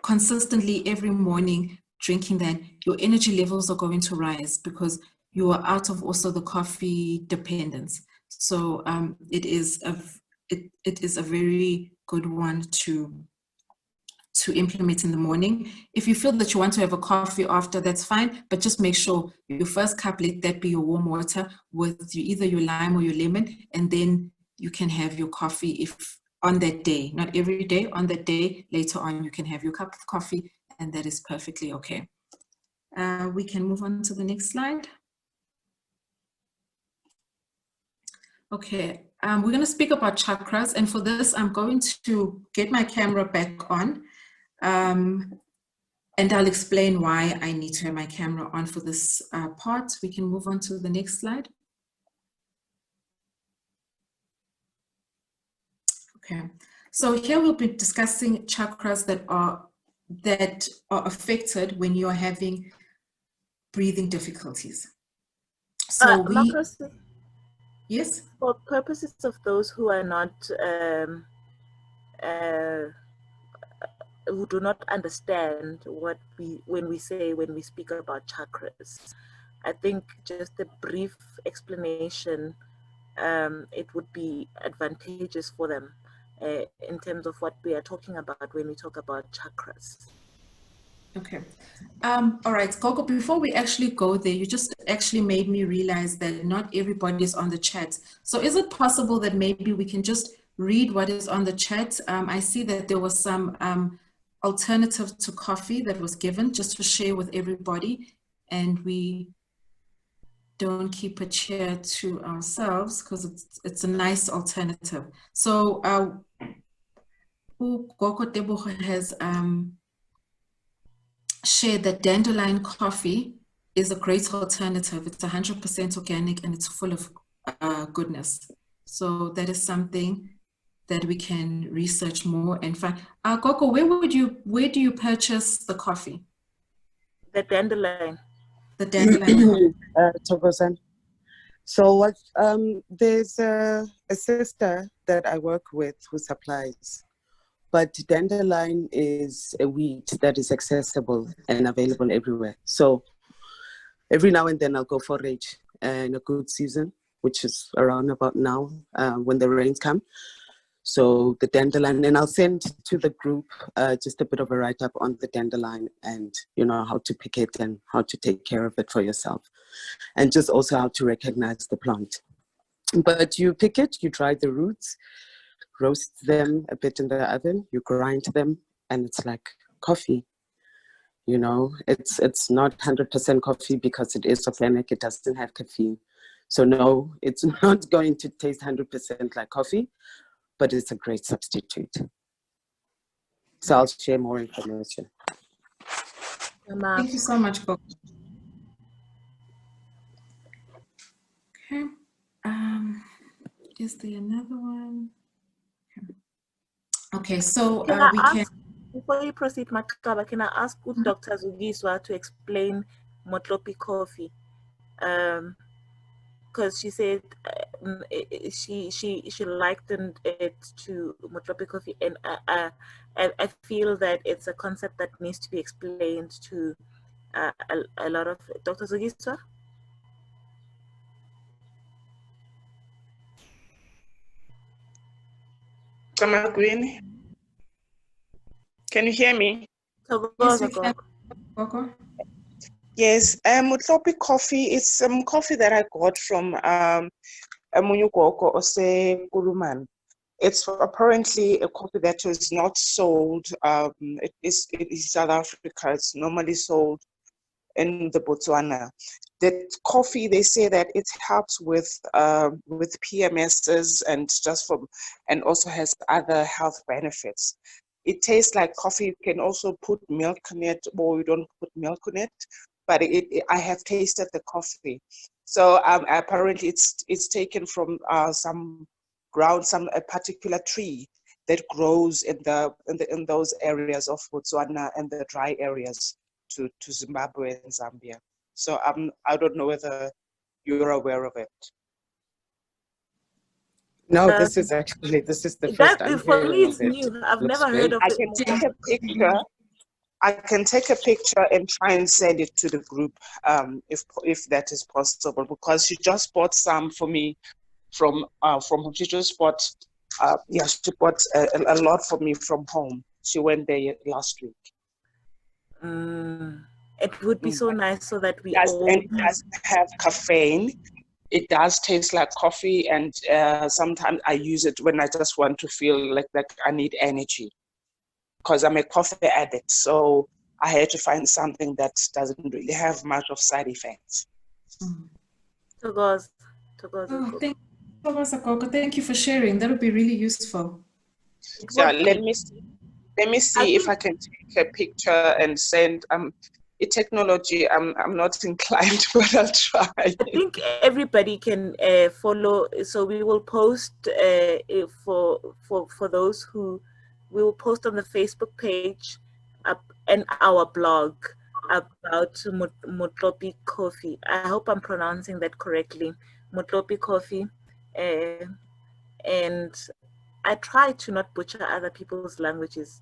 consistently every morning drinking that, your energy levels are going to rise because you are out of also the coffee dependence. So it is a very good one to implement in the morning. If you feel that you want to have a coffee after, that's fine, but just make sure your first cup, let that be your warm water with either your lime or your lemon, and then you can have your coffee if on that day, not every day, on that day, later on, you can have your cup of coffee, and that is perfectly okay. We can move on to the next slide. Okay, we're going to speak about chakras. And for this, I'm going to get my camera back on. And I'll explain why I need to have my camera on for this part. We can move on to the next slide. Okay, so here we'll be discussing chakras that are affected when you're having breathing difficulties. So Marcus, yes? for purposes of those who are not, who do not understand what when we speak about chakras, I think just a brief explanation, it would be advantageous for them in terms of what we are talking about when we talk about chakras. Okay. All right, Gogo, before we actually go there, you just actually made me realize that not everybody is on the chat. So is it possible that maybe we can just read what is on the chat? I see that there was some alternative to coffee that was given just to share with everybody, and we don't keep a chair to ourselves because it's a nice alternative. So Gogo Tebogo has shared that Dandelion Coffee is a great alternative. It's 100% organic and it's full of goodness. So that is something that we can research more and find. Gogo, where do you purchase the coffee? The dandelion. The dandelion. Thokozani. So what? There's a sister that I work with who supplies, but dandelion is a weed that is accessible and available everywhere. So every now and then I'll go forage in a good season, which is around about now when the rains come. So the dandelion, and I'll send to the group just a bit of a write-up on the dandelion and, you know, how to pick it and how to take care of it for yourself. And just also how to recognize the plant. But you pick it, you dry the roots, roast them a bit in the oven, you grind them, and it's like coffee. You know, it's not 100% coffee because it is organic, it doesn't have caffeine. So no, it's not going to taste 100% like coffee, but it's a great substitute. So I'll share more information. Thank you so much, Gogo. Okay. Is there another one? Okay, so we can. Before you proceed, MaXaba, can I ask Dr. Zugiswa to explain Motlopi coffee? Because she said she likened it to Motlopi coffee, and I feel that it's a concept that needs to be explained to a lot of Dr. Zugiswa. Can you hear me? Yes, we can. Gogo? Yes, Motlopi coffee is some coffee that I got from Munyugoko Ose Kuruman. It's apparently a coffee that is not sold. It is South Africa. It's normally sold in the Botswana. That coffee, they say that it helps with PMSs and also has other health benefits. It tastes like coffee. You can also put milk in it, or you don't put milk in it. But I have tasted the coffee. So apparently it's taken from some ground, a particular tree that grows in those areas of Botswana and the dry areas to Zimbabwe and Zambia. So I don't know whether you're aware of it. No, this is the first time for me hearing it's of it. new. I've Looks never heard of I it. can take a picture. I can take a picture and try and send it to the group if that is possible, because she just bought some for me from she just bought she bought a lot for me from home. She went there last week. It would be so nice so that we all... And it doesn't have caffeine. It does taste like coffee, and sometimes I use it when I just want to feel like I need energy, because I'm a coffee addict. So I had to find something that doesn't really have much of side effects. Oh, thank you Thank you for sharing. That would be really useful. Yeah, let me see if I can take a picture and send. Technology, I'm not inclined, but I'll try. I think everybody can follow. So we will post for those who we will post on the Facebook page and our blog about MaDlamini Coffee. I hope I'm pronouncing that correctly. MaDlamini Coffee, and I try to not butcher other people's languages.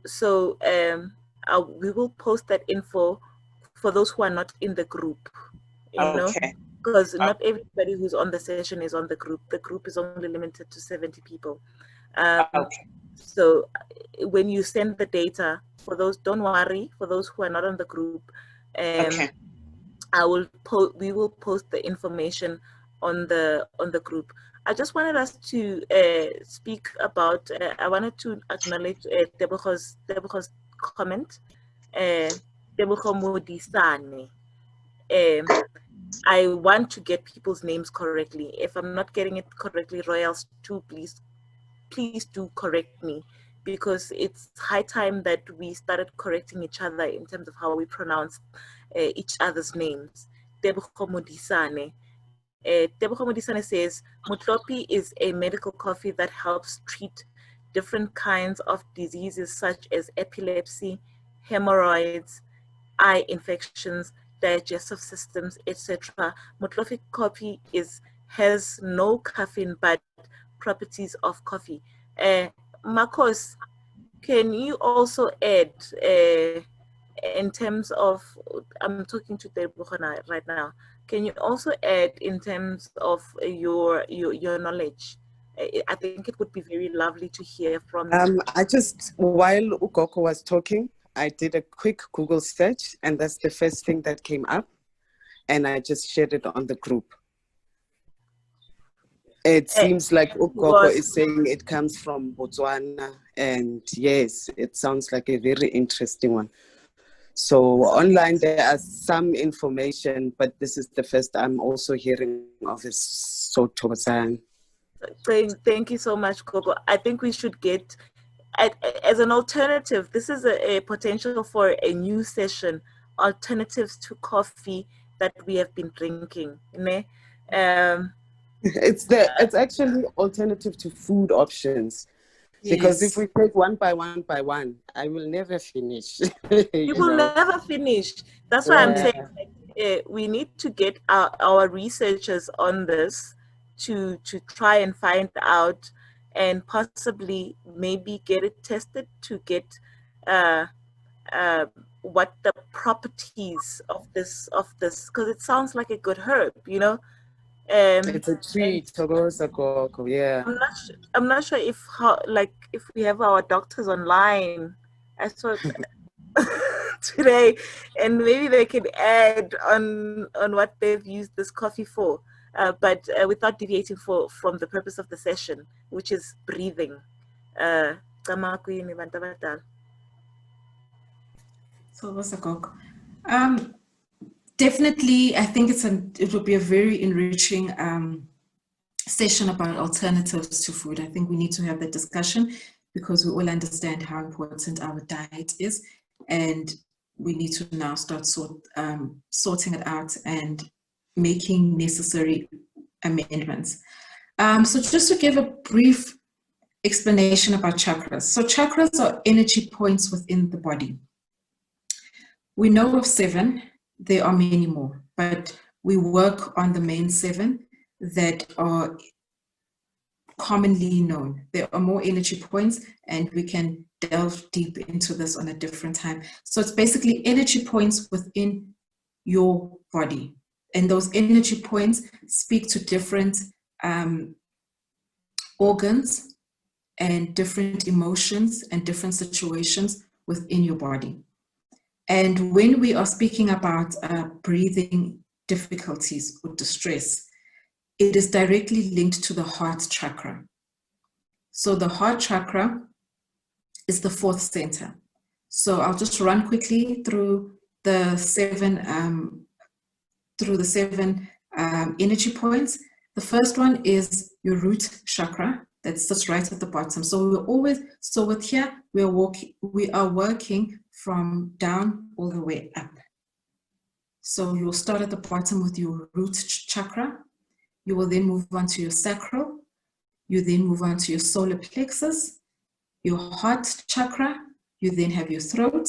So we will post that info for those who are not in the group, you know, because not everybody who's on the session is on the group. The group is only limited to 70 people. So when you send the data, for those, don't worry, for those who are not on the group, we will post the information on the group. I just wanted us to speak about, I wanted to acknowledge Tebogo's comment, Tebogo Modisane. I want to get people's names correctly. If I'm not getting it correctly, Royals too, please do correct me, because it's high time that we started correcting each other in terms of how we pronounce each other's names. Tebogo Modisane. Tebogo Modisane says, MaDlamini is a medical coffee that helps treat different kinds of diseases such as epilepsy, hemorrhoids, eye infections, digestive systems, etc. MaDlamini coffee has no caffeine but properties of coffee. Marcos, can you also add in terms of, I'm talking to Tebogo right now, can you also add in terms of your knowledge? I think it would be very lovely to hear from you. I just, while Ukoko was talking, I did a quick Google search, and that's the first thing that came up, and I just shared it on the group. It seems like Ukoko is saying it comes from Botswana, and yes, it sounds like a very interesting one. So online there are some information, but this is the first I'm also hearing of this. So thank you so much, Gogo. I think we should get, as an alternative, this is a potential for a new session, alternatives to coffee that we have been drinking. It's actually alternative to food options. Because if we take one by one, I will never finish. You will never finish. That's why I'm saying we need to get our researchers on this to try and find out, and possibly maybe get it tested to get what the properties of this, because it sounds like a good herb, you know. It's a treat, yeah. I'm not sure if we have our doctors online. I saw today, and maybe they can add on what they've used this coffee for, but without deviating from the purpose of the session, which is breathing. Definitely, I think it would be a very enriching session about alternatives to food. I think we need to have that discussion, because we all understand how important our diet is, and we need to now start sorting it out and making necessary amendments. So just to give a brief explanation about chakras. So chakras are energy points within the body. We know of 7. There are many more, but we work on the main 7 that are commonly known. There are more energy points, and we can delve deep into this on a different time. So it's basically energy points within your body, and those energy points speak to different organs and different emotions and different situations within your body. And when we are speaking about breathing difficulties or distress, it is directly linked to the heart chakra. So the heart chakra is the 4th center. So I'll just run quickly through the 7 energy points. The first one is your root chakra that sits right at the bottom. So with here, we are working from down all the way up. So you'll start at the bottom with your root chakra. You will then move on to your sacral. You then move on to your solar plexus, your heart chakra. You then have your throat.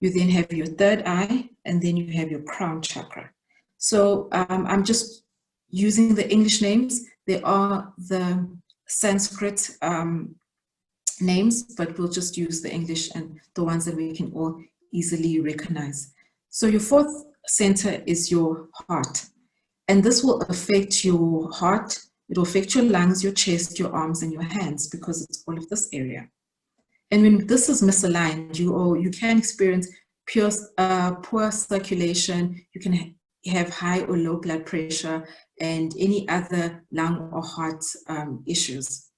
You then have your third eye, and then you have your crown chakra. So I'm just using the English names. They are the Sanskrit names, but we'll just use the English and the ones that we can all easily recognize. So your fourth center is your heart. And this will affect your heart. It will affect your lungs, your chest, your arms, and your hands, because it's all of this area. And when this is misaligned, you can experience poor circulation. You can have high or low blood pressure and any other lung or heart issues.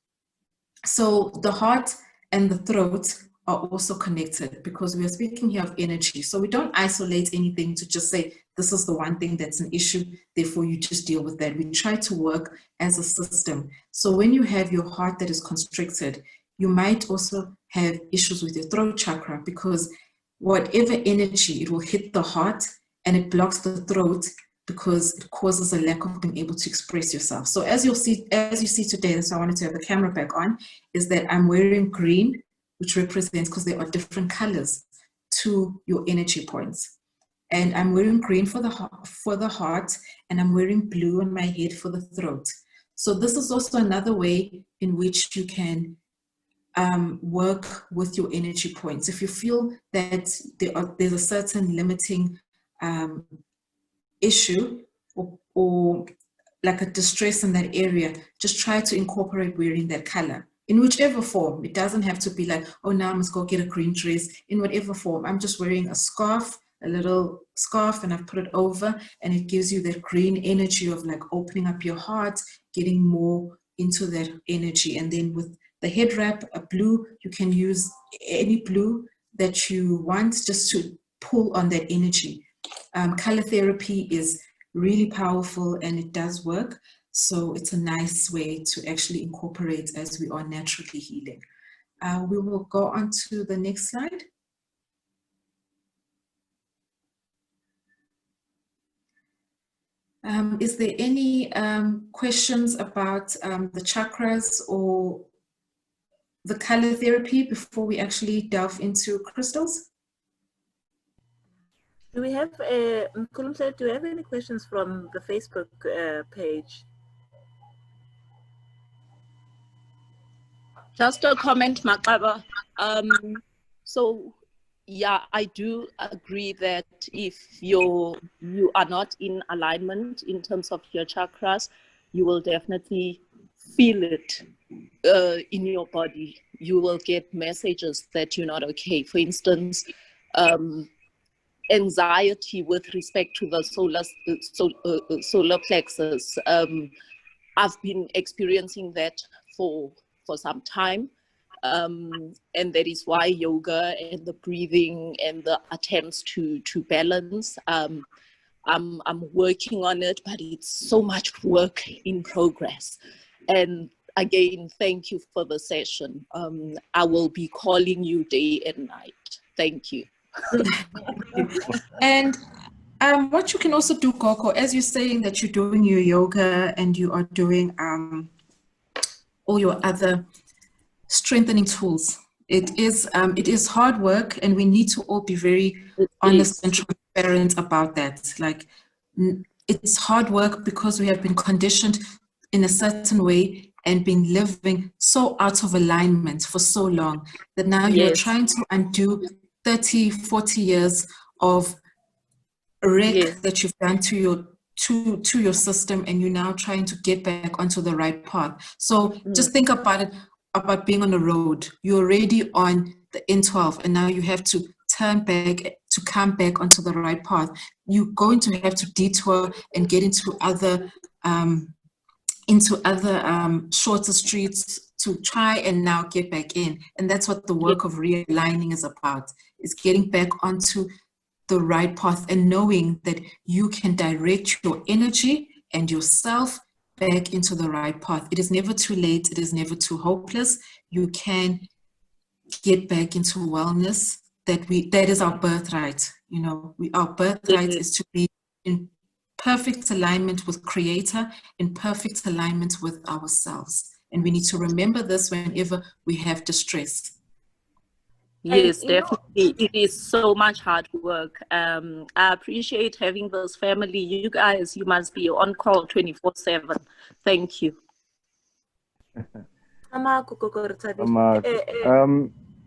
So the heart and the throat are also connected, because we are speaking here of energy. So we don't isolate anything to just say, this is the one thing that's an issue, therefore you just deal with that. We try to work as a system. So when you have your heart that is constricted, you might also have issues with your throat chakra, because whatever energy, it will hit the heart and it blocks the throat, because it causes a lack of being able to express yourself. So as you see today, that's why I wanted to have the camera back on, is that I'm wearing green, which represents, because there are different colors to your energy points. And I'm wearing green for the heart, and I'm wearing blue on my head for the throat. So this is also another way in which you can work with your energy points. If you feel that there's a certain limiting issue or like a distress in that area, just try to incorporate wearing that color in whichever form. It doesn't have to be like, oh, now I must go get a green dress. In whatever form, I'm just wearing a scarf, a little scarf, and I've put it over, and it gives you that green energy of like opening up your heart, getting more into that energy. And then with the head wrap, a blue, you can use any blue that you want just to pull on that energy. Color therapy is really powerful and it does work. So it's a nice way to actually incorporate as we are naturally healing. We will go on to the next slide. Is there any questions about the chakras or the color therapy before we actually delve into crystals? Do we have, Nkulumhle, do we have any questions from the Facebook page? Just a comment, MaXaba. So yeah, I do agree that if you are not in alignment in terms of your chakras, you will definitely feel it in your body. You will get messages that you're not okay. For instance, anxiety with respect to the solar plexus. I've been experiencing that for some time. And that is why yoga and the breathing and the attempts to balance, I'm working on it, but it's so much work in progress. And again, thank you for the session. I will be calling you day and night. Thank you. And what you can also do, Coco, as you're saying that you're doing your yoga and you are doing all your other strengthening tools, it is hard work, and we need to all be very honest and transparent about that. Like, it's hard work because we have been conditioned in a certain way and been living so out of alignment for so long that now you're trying to undo 30, 40 years of wreck that you've done to your system, and you're now trying to get back onto the right path. So just think about it, about being on the road. You're already on the N12, and now you have to turn back to come back onto the right path. You're going to have to detour and get into other shorter streets to try and now get back in. And that's what the work of realigning is about, is getting back onto the right path and knowing that you can direct your energy and yourself back into the right path. It is never too late. It is never too hopeless. You can get back into wellness. That is our birthright. You know, our birthright is to be in perfect alignment with Creator, in perfect alignment with ourselves. And we need to remember this whenever we have distress. Yes, definitely. It is so much hard work. I appreciate having this family. You guys, you must be on call 24/7. Thank you.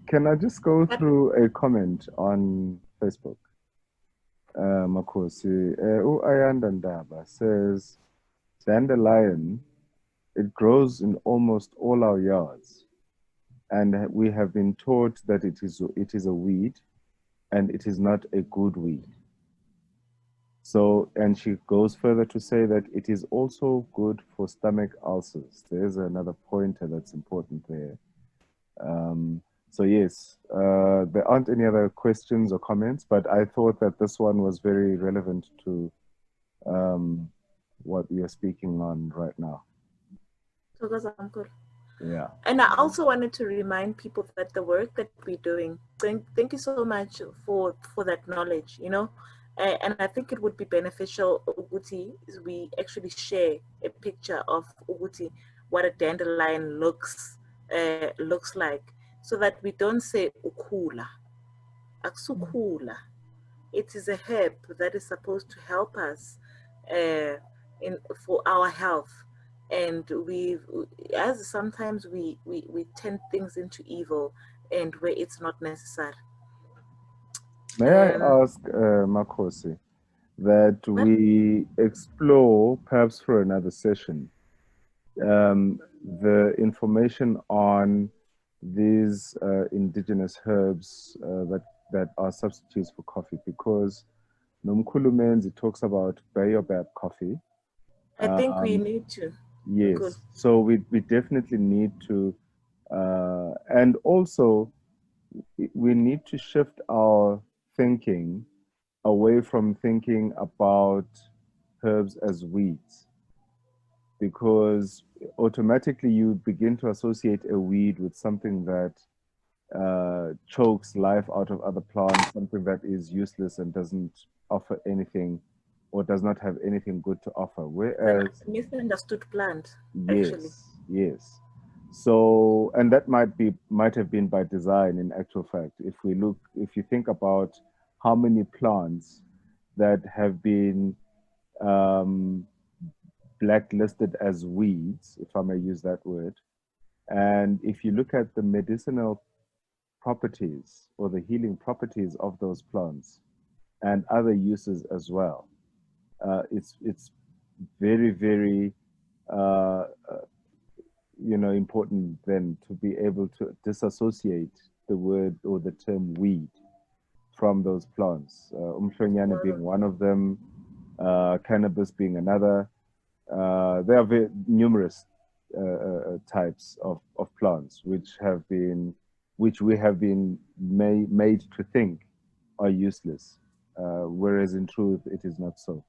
Can I just go through a comment on Facebook? Makosi, Ayanda Ndaba says, dandelion, it grows in almost all our yards. And we have been taught that it is a weed and it is not a good weed. So, and she goes further to say that it is also good for stomach ulcers. There's another pointer that's important there. So yes, there aren't any other questions or comments, but I thought that this one was very relevant to what we are speaking on right now. Yeah. And I also wanted to remind people that the work that we're doing, thank you so much for that knowledge, you know, and I think it would be beneficial, Uguti, is we actually share a picture of Uguti, what a dandelion looks like, so that we don't say ukula, aksukula. It is a herb that is supposed to help us for our health. And sometimes we turn things into evil and where it's not necessary. May I ask, Makosi, that we explore, perhaps for another session, the information on these indigenous herbs that are substitutes for coffee, because Nomkhulu Menzi talks about baobab coffee. I think we need to. Yes, good. So we definitely need to, and also we need to shift our thinking away from thinking about herbs as weeds, because automatically you begin to associate a weed with something that chokes life out of other plants, something that is useless and doesn't offer anything, or does not have anything good to offer. Whereas misunderstood plant, yes, actually. Yes. So, and that might have been by design in actual fact. If you think about how many plants that have been blacklisted as weeds, if I may use that word, and if you look at the medicinal properties or the healing properties of those plants and other uses as well, it's very, very important then to be able to disassociate the word or the term weed from those plants. Umhlonyane being one of them, cannabis being another. There are very numerous types of plants which we have been made to think are useless, whereas in truth it is not so.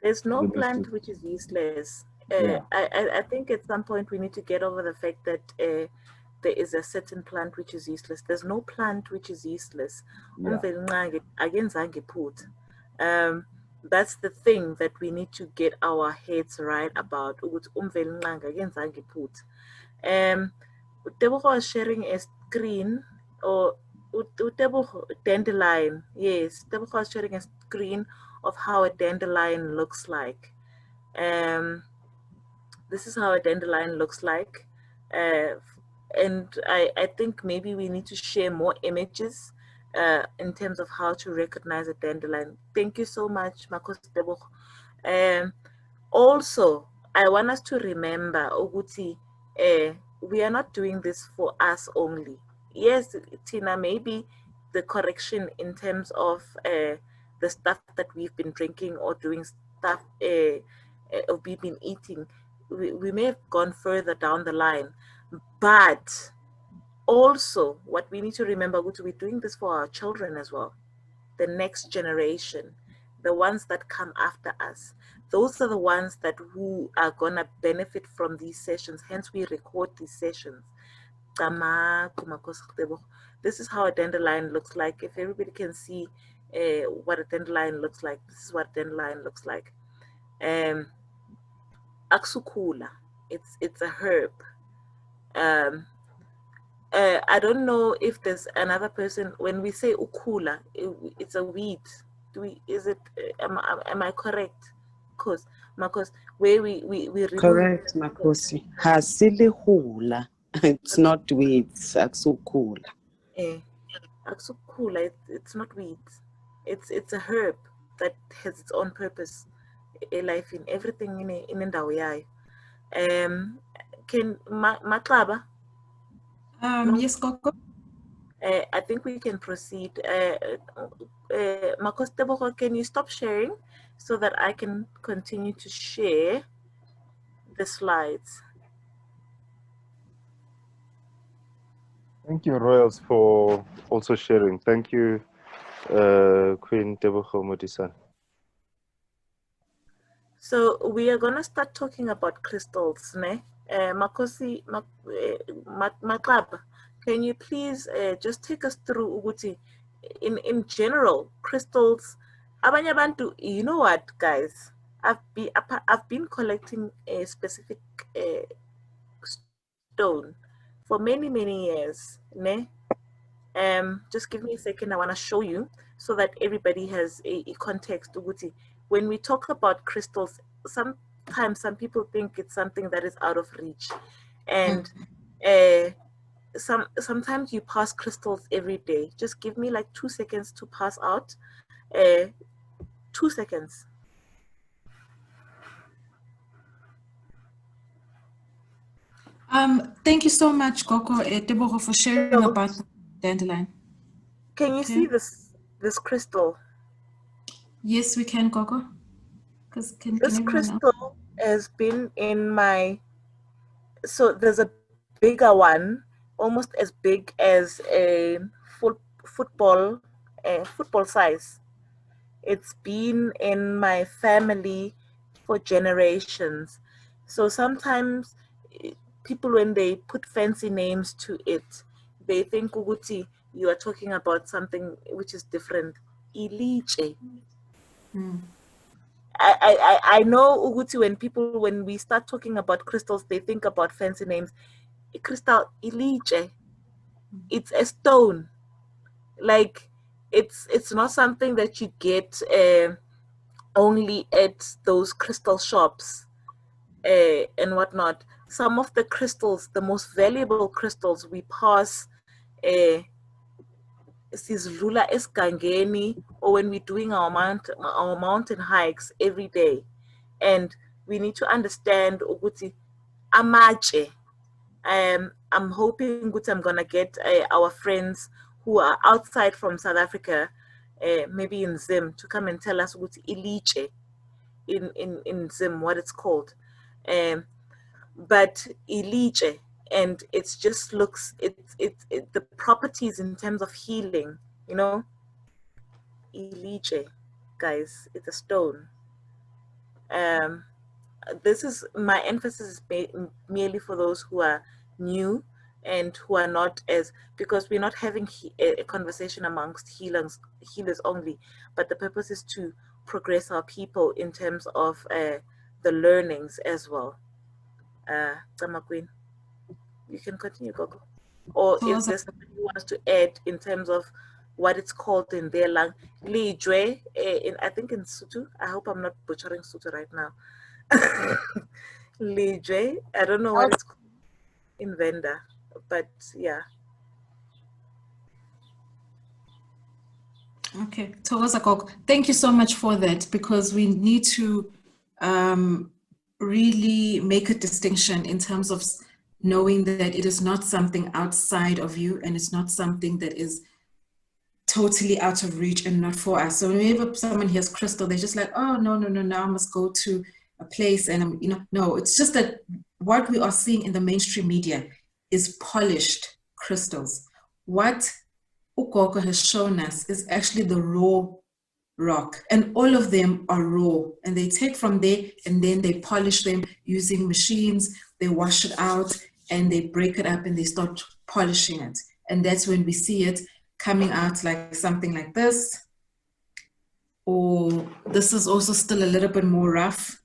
There's no plant which is useless. I think at some point we need to get over the fact that there is a certain plant which is useless. There's no plant which is useless. That's the thing that we need to get our heads right about. Tebogo is sharing a screen, or dandelion. Yes, Tebogo is sharing a screen of how a dandelion looks like. This is how a dandelion looks like. And I think maybe we need to share more images in terms of how to recognize a dandelion. Thank you so much, Marcos Tebogo. Also, I want us to remember, Oguti, we are not doing this for us only. Yes, Tina, maybe the correction in terms of the stuff that we've been drinking or doing stuff we've been eating, we may have gone further down the line. But also, what we need to remember, we're doing this for our children as well, the next generation, the ones that come after us, those are the ones that who are gonna benefit from these sessions. Hence, we record these sessions. This is how a dandelion looks like. If everybody can see what a dandelion looks like, this is what a dandelion looks like. Aksukula, it's a herb. I don't know if there's another person. When we say ukula, it's a weed. Am I correct? Because where we remove. Correct, Makosi. Hasili hula. It's not weeds. Aksukula. Aksukula, it's not weeds. It's a herb that has its own purpose. A life in everything in Ndawiyai. Can MaXaba? No? Yes, Coco. I think we can proceed. Makos, can you stop sharing so that I can continue to share the slides? Thank you, Royals, for also sharing. Thank you, Queen Tebogo Modisan. So we are going to start talking about crystals, ne? Makosi, MaXaba, can you please just take us through Uguti? In general, crystals. Abanye abantu, you know what, guys? I've been collecting a specific stone for many years, ne? Just give me a second. I want to show you so that everybody has a context. Uguti, when we talk about crystals, sometimes some people think it's something that is out of reach, and sometimes you pass crystals every day. Just give me like 2 seconds to pass out. 2 seconds. Thank you so much, Coco Tebogo, for sharing about the dandelion. Can you see this crystal? Yes, we can, Coco. This crystal has been in my. So there's a bigger one, almost as big as a football size. It's been in my family for generations. So sometimes people, when they put fancy names to it, they think Uguti, you are talking about something which is different. Iliche. I know Uguti, when we start talking about crystals, they think about fancy names. Crystal iliche. It's a stone. Like it's not something that you get only at those crystal shops and whatnot. Some of the crystals, the most valuable crystals, we pass sizlula esgangeni, or when we're doing our mountain hikes every day, and we need to understand ukuthi amache. I'm hoping I'm gonna get our friends who are outside from South Africa, maybe in Zim, to come and tell us ukuthi iliche in Zim, what it's called. But iliche, and it just looks, the properties in terms of healing, you know. Iliche, guys, it's a stone. This is my emphasis is merely for those who are new and who are not as, because we're not having a conversation amongst healers only, but the purpose is to progress our people in terms of the learnings as well. Tama Queen, you can continue, Gogo. Or is there something you want to add in terms of what it's called in their language? Lijwe, I think in Sutu. I hope I'm not butchering Sutu right now. Lijwe, I don't know what it's called in Venda, but yeah. Okay, Thokoza Gogo, thank you so much for that, because we need to really make a distinction in terms of knowing that it is not something outside of you, and it's not something that is totally out of reach and not for us. So whenever someone hears crystal, they're just like, oh, no, now I must go to a place and no, it's just that what we are seeing in the mainstream media is polished crystals. What Ugogo has shown us is actually the raw rock, and all of them are raw, and they take from there and then they polish them using machines. They wash it out and they break it up and they start polishing it, and that's when we see it coming out like something like this, or this is also still a little bit more rough,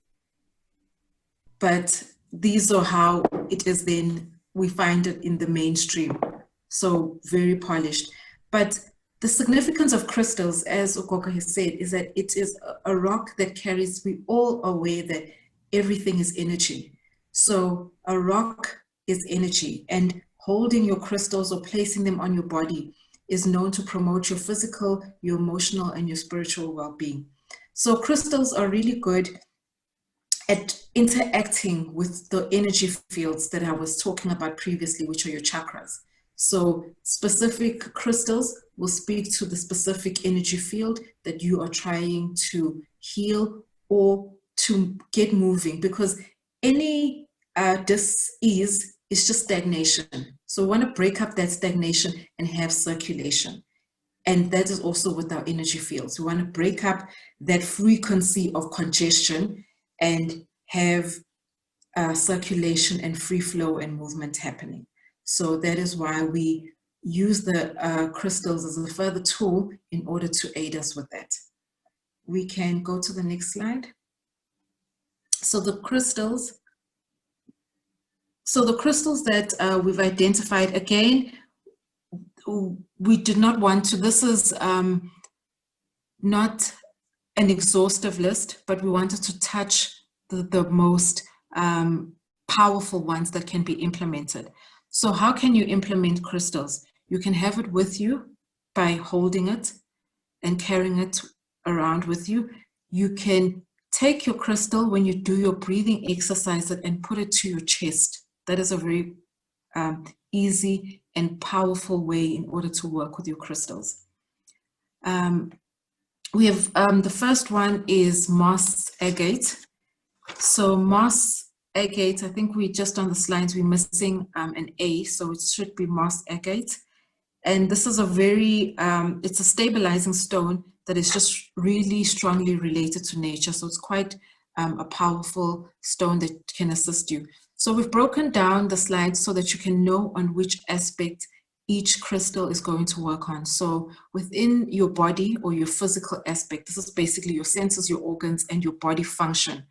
but these are how it is then we find it in the mainstream, so very polished. But the significance of crystals, as Okoka has said, is that it is a rock that carries, we all are aware that everything is energy. So a rock is energy, and holding your crystals or placing them on your body is known to promote your physical, your emotional, and your spiritual well-being. So crystals are really good at interacting with the energy fields that I was talking about previously, which are your chakras. So specific crystals will speak to the specific energy field that you are trying to heal or to get moving, because any dis-ease is just stagnation. So we want to break up that stagnation and have circulation. And that is also with our energy fields. We want to break up that frequency of congestion and have circulation and free flow and movement happening. So that is why we use the crystals as a further tool in order to aid us with that. We can go to the next slide. So the crystals that we've identified, again, we did not want to, this is not an exhaustive list, but we wanted to touch the most powerful ones that can be implemented. So how can you implement crystals? You can have it with you by holding it and carrying it around with you. You can take your crystal when you do your breathing exercise and put it to your chest. That is a very easy and powerful way in order to work with your crystals. We have the first one is moss agate. So moss agate, I think we just on the slides we're missing an A, so it should be moss agate. And this is a very, it's a stabilizing stone that is just really strongly related to nature. So it's quite a powerful stone that can assist you. So we've broken down the slides so that you can know on which aspect each crystal is going to work on. So within your body or your physical aspect, this is basically your senses, your organs, and your body function.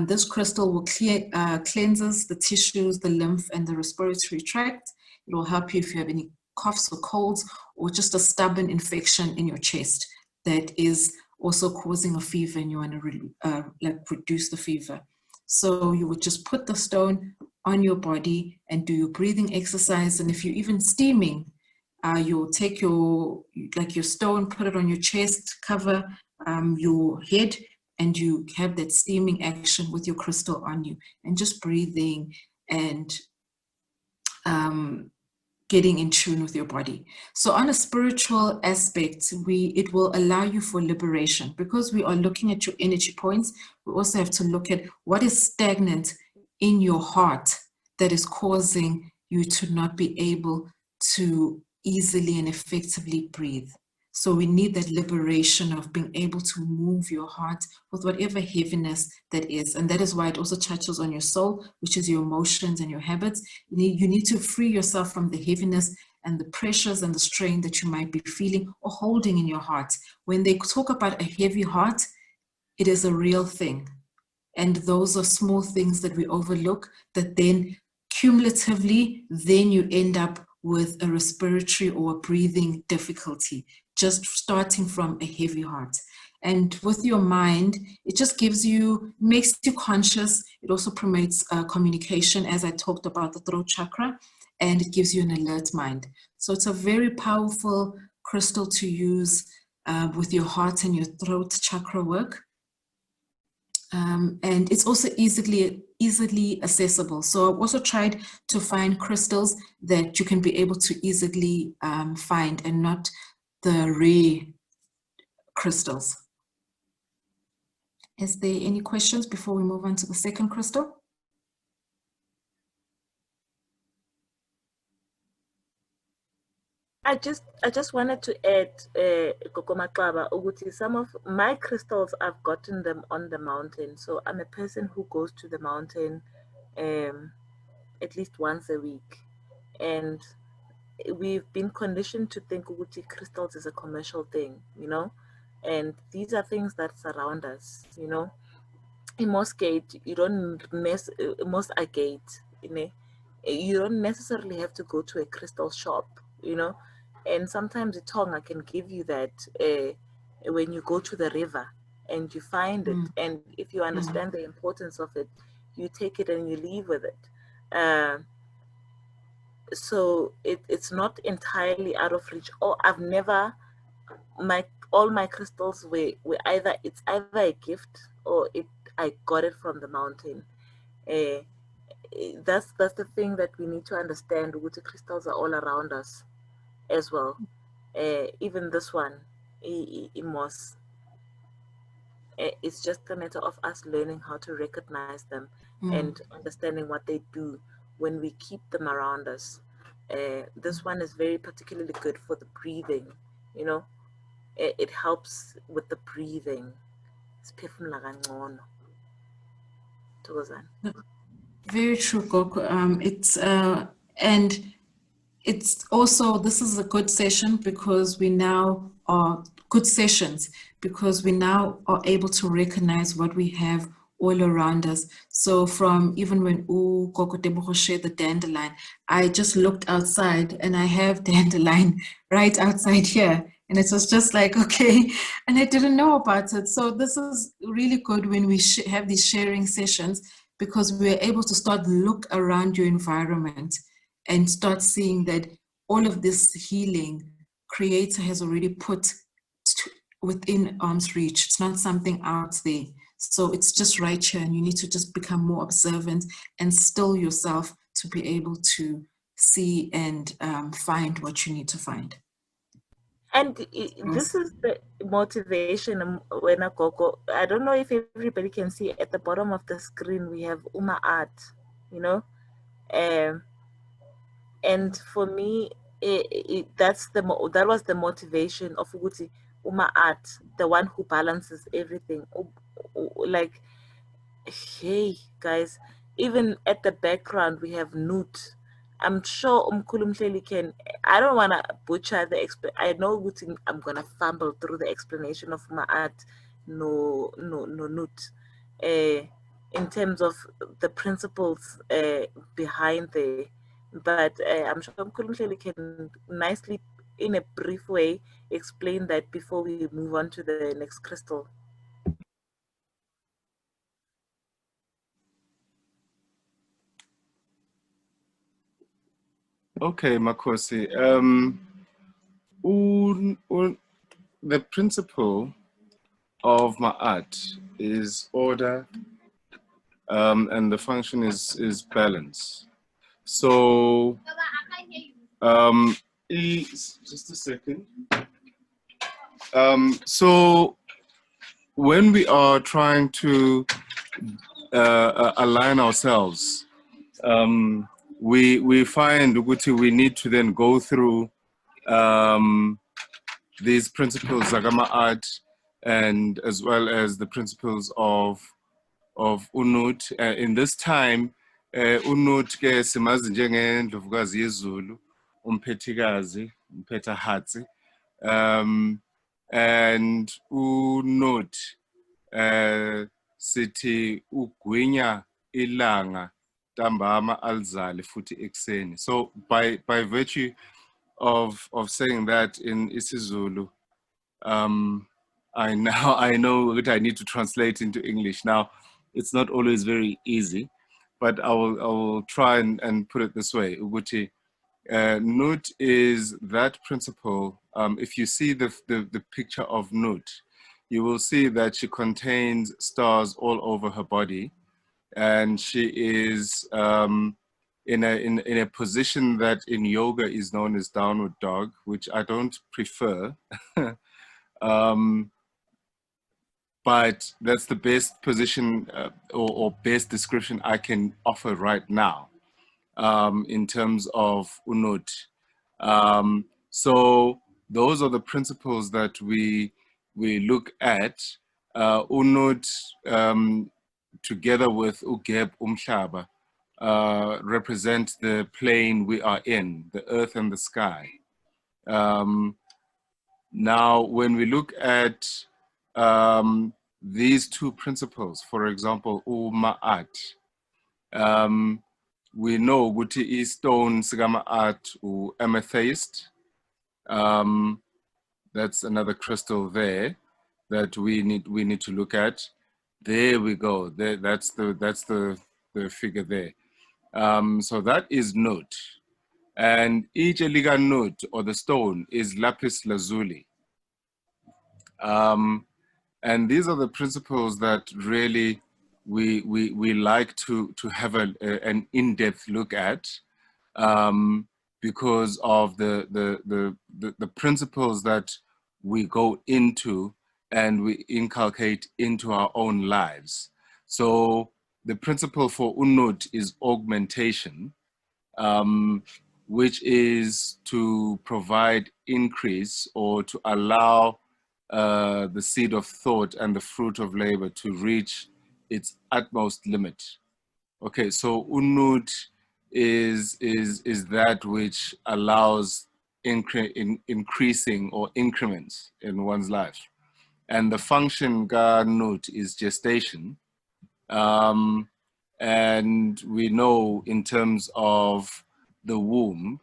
This crystal will cleanses the tissues, the lymph, and the respiratory tract. It will help you if you have any coughs or colds, or just a stubborn infection in your chest that is also causing a fever and you want to reduce the fever. So you would just put the stone on your body and do your breathing exercise. And if you're even steaming, you'll take your stone, put it on your chest, cover your head, and you have that steaming action with your crystal on you, and just breathing and getting in tune with your body. So on a spiritual aspect, it will allow you for liberation. Because we are looking at your energy points, we also have to look at what is stagnant in your heart that is causing you to not be able to easily and effectively breathe. So we need that liberation of being able to move your heart with whatever heaviness that is. And that is why it also touches on your soul, which is your emotions and your habits. You need to free yourself from the heaviness and the pressures and the strain that you might be feeling or holding in your heart. When they talk about a heavy heart, it is a real thing. And those are small things that we overlook that then cumulatively, then you end up with a respiratory or a breathing difficulty, just starting from a heavy heart. And with your mind, it just makes you conscious. It also promotes communication, as I talked about the throat chakra, and it gives you an alert mind. So it's a very powerful crystal to use with your heart and your throat chakra work. And it's also easily accessible. So I've also tried to find crystals that you can be able to easily find, and not the rare crystals. Is there any questions before we move on to the second crystal? I just wanted to add, Koko MaXaba, ukuthi some of my crystals, I've gotten them on the mountain. So I'm a person who goes to the mountain at least once a week. And we've been conditioned to think ukuthi crystals is a commercial thing, you know? And these are things that surround us, you know? In most gate, you don't most agate, you know, you don't necessarily have to go to a crystal shop, you know, and sometimes the tonga can give you that when you go to the river and you find it, and if you understand the importance of it, you take it and you leave with it. So it's not entirely out of reach. Or I've never, all my crystals were either, it's either a gift or I got it from the mountain. That's the thing that we need to understand. Which crystals are all around us as well. Even this one, Imos. It's just a matter of us learning how to recognize them and understanding what they do when we keep them around us. This one is very particularly good for the breathing, you know. It helps with the breathing. Very true, Gogo. And it's also, this is a good session because we now are good sessions because we now are able to recognize what we have all around us. So from even when Gogo Tebogo shared the dandelion, I just looked outside and I have dandelion right outside here. And it was just like, okay, and I didn't know about it. So this is really good when we have these sharing sessions because we're able to start look around your environment and start seeing that all of this healing Creator has already put within arm's reach. It's not something out there. So it's just right here, and you need to just become more observant and still yourself to be able to see and find what you need to find. And this is the motivation when I go. I don't know if everybody can see at the bottom of the screen, we have Uma Art, you know? And for me, that was the motivation of Uguti Uma Art, the one who balances everything. Like, hey, guys, even at the background, we have Nut. I'm sure Mkhulu can. I don't want to butcher the I know I'm gonna fumble through the explanation of my art. No, Nut. In terms of the principles behind the, but I'm sure Mkhulu can nicely, in a brief way, explain that before we move on to the next crystal. Okay, Makosi. The principle of my art is order, and the function is balance. So, just a second. So, when we are trying to align ourselves, we find we need to then go through these principles Zagama art, and as well as the principles of Unut. In this time, Unut ke simazi njengendlovukazi yezulu, umpethikazi, umphethahatsi, and Unut sithi ugwinya ilanga tambama alzali futhi ekseni. So by virtue of saying that in isiZulu, I know that I need to translate into English. Now, it's not always very easy, but I will try and put it this way. Uguti, Nut is that principle. If you see the picture of Nut, you will see that she contains stars all over her body, and she is in a position that in yoga is known as downward dog, which I don't prefer. But that's the best position or best description I can offer right now in terms of Unut. So those are the principles that we look at. Unut, together with Ugeb Umhlaba, represent the plane we are in, the earth and the sky. Now, when we look at these two principles, for example, Uma'at, we know Guti is stone, Sigama-at, amethyst. That's another crystal there that we need to look at. There we go. There, that's the figure there. So that is note. And each Eliga note or the stone is Lapis Lazuli. And these are the principles that really we like to have an in-depth look at, because of the principles that we go into and we inculcate into our own lives. So the principle for Unut is augmentation, which is to provide increase or to allow the seed of thought and the fruit of labor to reach its utmost limit. Okay, so Unut is that which allows increasing or increments in one's life. And the function Ganut is gestation. And we know in terms of the womb,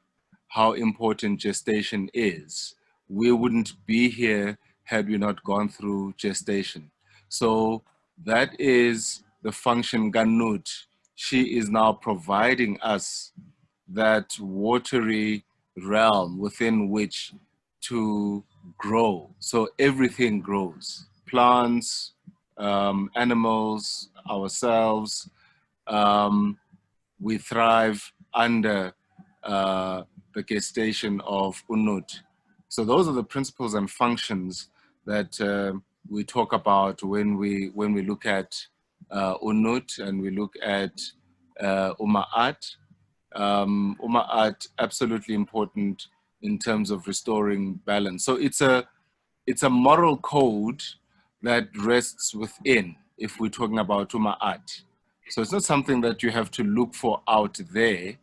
how important gestation is. We wouldn't be here had we not gone through gestation. So that is the function Ganut. She is now providing us that watery realm within which to grow. So everything grows, plants, animals, ourselves. We thrive under the gestation of Unut. So those are the principles and functions that we talk about when we look at Unut and we look at Uma'at. Uma'at, absolutely important in terms of restoring balance. So it's a moral code that rests within, if we're talking about Uma'at. So it's not something that you have to look for out there,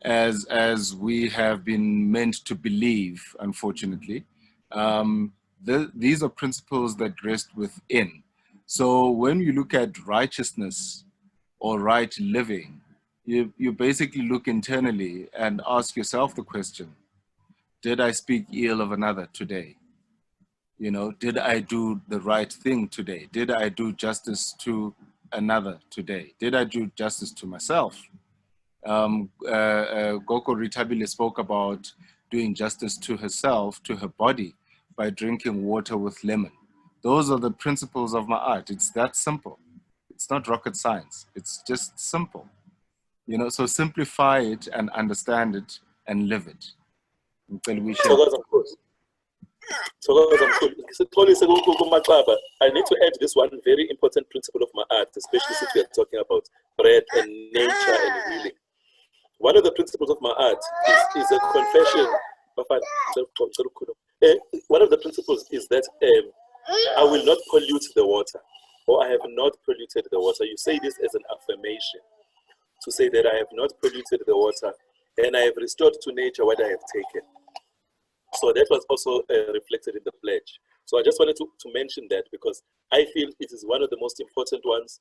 as we have been meant to believe, unfortunately. These are principles that rest within. So when you look at righteousness or right living, you basically look internally and ask yourself the question, did I speak ill of another today? You know, did I do the right thing today? Did I do justice to another today? Did I do justice to myself? Goko Ritabile spoke about doing justice to herself, to her body, by drinking water with lemon. Those are the principles of Ma'at. It's that simple. It's not rocket science. It's just simple. You know, so simplify it and understand it and live it. Until we share. So I need to add this one very important principle of Ma'at, especially since we are talking about breath and nature and healing. One of the principles of Ma'at is a confession. One of the principles is that I will not pollute the water, or I have not polluted the water. You say this as an affirmation, to say that I have not polluted the water and I have restored to nature what I have taken. So that was also reflected in the pledge. So I just wanted to mention that, because I feel it is one of the most important ones,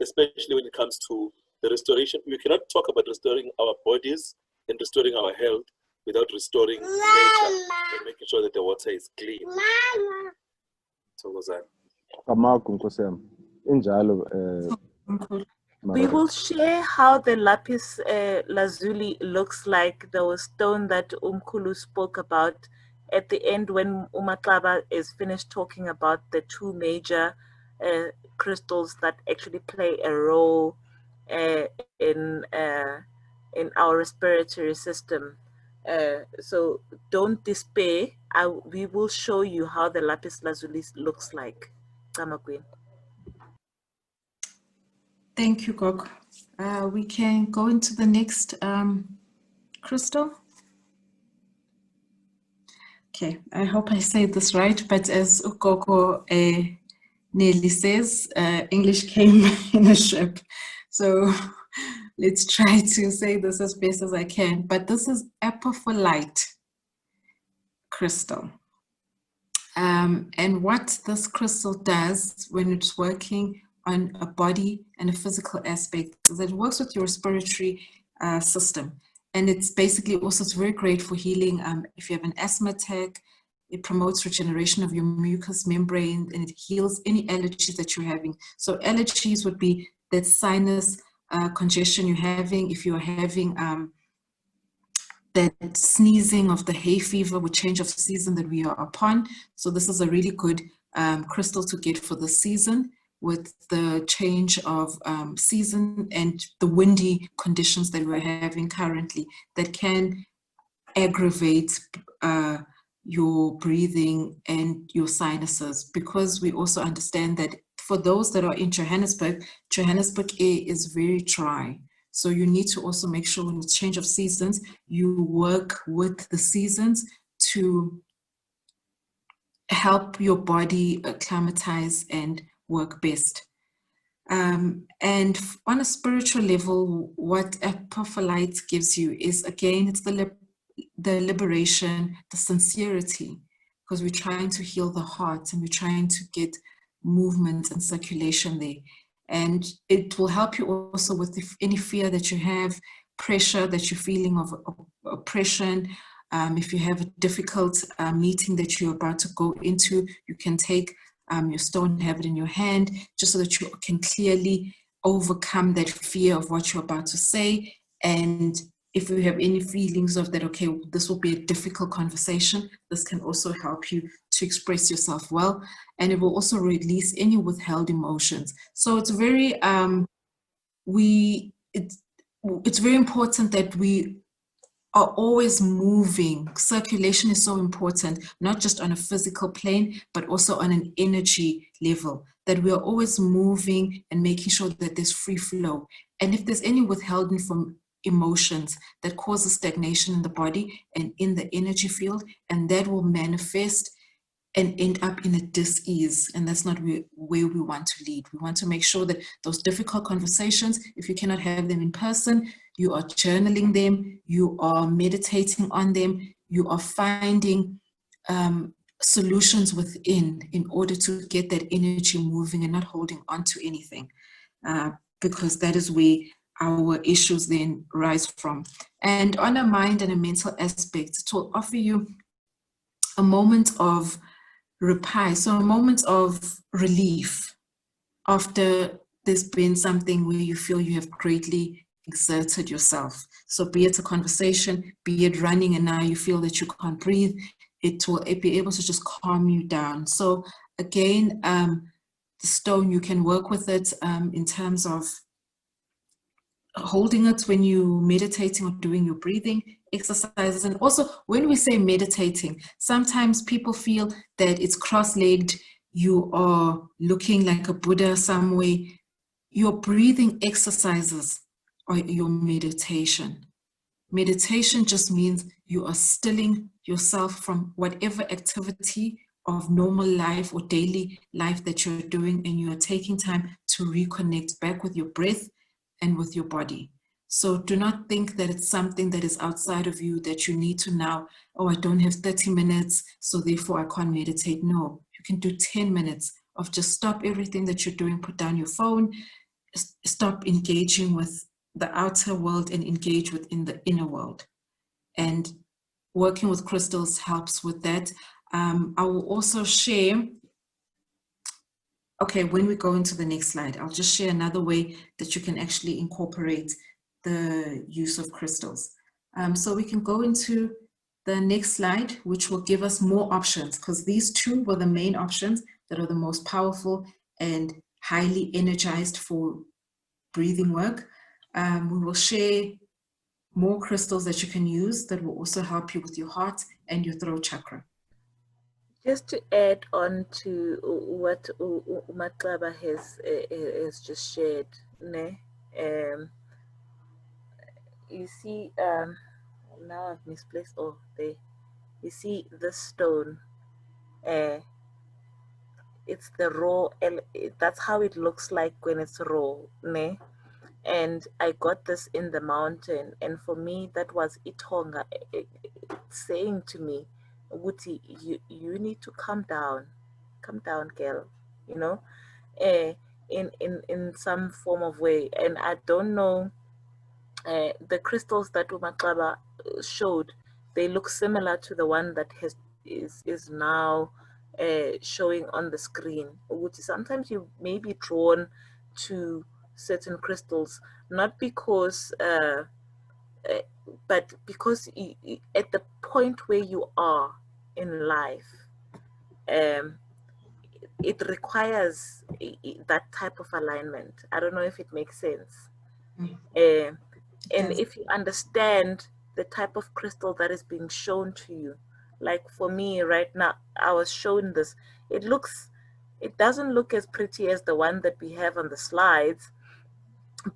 especially when it comes to the restoration. We cannot talk about restoring our bodies and restoring our health without restoring nature and making sure that the water is clean. So was that. We will share how the Lapis Lazuli looks like, the stone that Umkhulu spoke about at the end when MaXaba is finished talking about the two major crystals that actually play a role in our respiratory system. So don't despair. We will show you how the Lapis Lazuli looks like. Kamakwin. Thank you, Gok. We can go into the next crystal. Okay, I hope I said this right, but as Ukoko nearly says, English came in a ship. So let's try to say this as best as I can. But this is Epiphylite Crystal. And what this crystal does when it's working on a body and a physical aspect is that it works with your respiratory system. And it's basically also, it's very great for healing. If you have an asthma attack, it promotes regeneration of your mucous membrane, and it heals any allergies that you're having. So allergies would be that sinus congestion you're having. If you're having that sneezing of the hay fever with change of season that we are upon. So this is a really good crystal to get for the season, with the change of season and the windy conditions that we're having currently that can aggravate your breathing and your sinuses, because we also understand that for those that are in Johannesburg air is very dry. So you need to also make sure when it's change of seasons, you work with the seasons to help your body acclimatize and work best. And on a spiritual level, what Epiphylite gives you is, again, it's the liberation, the sincerity, because we're trying to heal the heart and we're trying to get movement and circulation there. And it will help you also with any fear that you have, pressure that you're feeling of oppression. If you have a difficult meeting that you're about to go into, you can take your stone, have it in your hand, just so that you can clearly overcome that fear of what you're about to say. And if you have any feelings of that, okay, this will be a difficult conversation, this can also help you to express yourself well. And it will also release any withheld emotions. So it's very, it's very important that we are always moving. Circulation is so important, not just on a physical plane, but also on an energy level, that we are always moving and making sure that there's free flow. And if there's any withholding from emotions, that causes stagnation in the body and in the energy field, and that will manifest and end up in a dis-ease. And that's not where we want to lead. We want to make sure that those difficult conversations, if you cannot have them in person, you are journaling them, you are meditating on them, you are finding solutions within in order to get that energy moving and not holding on to anything, because that is where our issues then rise from. And on a mind and a mental aspect, it will offer you a moment of repose, so a moment of relief after there's been something where you feel you have greatly exerted yourself. So be it a conversation, be it running, and now you feel that you can't breathe, it will be able to just calm you down. So again, the stone, you can work with it in terms of holding it when you meditating or doing your breathing exercises. And also when we say meditating, sometimes people feel that it's cross-legged, you are looking like a Buddha some way. Your breathing exercises are your meditation. Meditation just means you are stilling yourself from whatever activity of normal life or daily life that you're doing, and you are taking time to reconnect back with your breath and with your body. So do not think that it's something that is outside of you, that you need to now, oh, I don't have 30 minutes, so therefore I can't meditate. No, you can do 10 minutes of just stop everything that you're doing, put down your phone, stop engaging with the outer world and engage within the inner world. And working with crystals helps with that. I will also share, okay, when we go into the next slide, I'll just share another way that you can actually incorporate the use of crystals. So we can go into the next slide, which will give us more options, because these two were the main options that are the most powerful and highly energized for breathing work. We will share more crystals that you can use that will also help you with your heart and your throat chakra. Just to add on to what MaXaba has just shared, you see, now I've misplaced, oh, there. You see this stone, it's the raw, that's how it looks like when it's raw, ne? And I got this in the mountain, and for me that was Itonga saying to me, Wuti, you need to come down, girl, you know, in some form of way. And I don't know, the crystals that MaXaba showed, they look similar to the one that is now showing on the screen. Sometimes you may be drawn to certain crystals, not because but because at the point where you are in life, it requires that type of alignment. I don't know if it makes sense. And if you understand the type of crystal that is being shown to you, like for me right now, I was shown this. It doesn't look as pretty as the one that we have on the slides,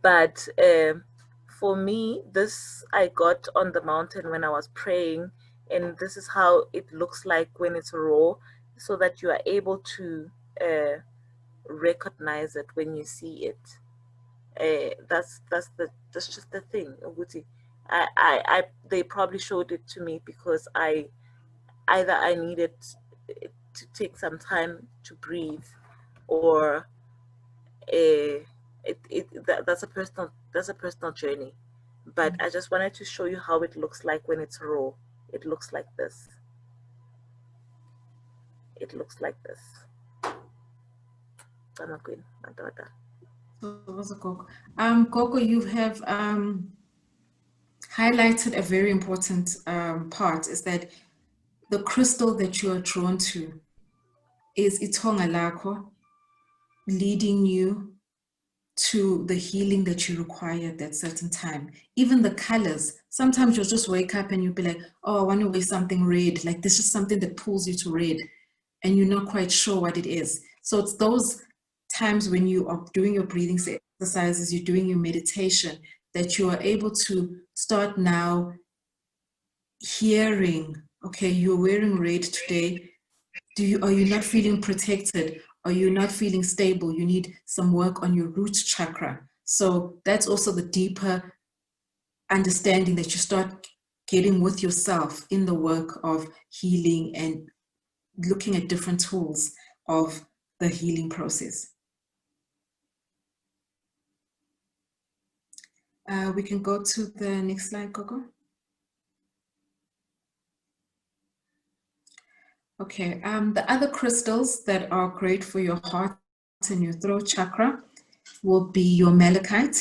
but for me, this I got on the mountain when I was praying, and this is how it looks like when it's raw, so that you are able to recognize it when you see it. That's just the thing. They probably showed it to me because I needed to take some time to breathe, or that's a personal journey. But I just wanted to show you how it looks like when it's raw. It looks like this. It looks like this. Gogo, you have highlighted a very important part, is that the crystal that you are drawn to is Itonga Lako, leading you to the healing that you require at that certain time. Even the colors, sometimes you'll just wake up and you'll be like, oh, I want to wear something red. Like this is something that pulls you to red, and you're not quite sure what it is. So it's those times when you are doing your breathing exercises, you're doing your meditation, that you are able to start now hearing, okay, you're wearing red today. Are you not feeling protected? Are you not feeling stable? You need some work on your root chakra. So that's also the deeper understanding that you start getting with yourself in the work of healing and looking at different tools of the healing process. We can go to the next slide, Gogo. Okay, the other crystals that are great for your heart and your throat chakra will be your malachite,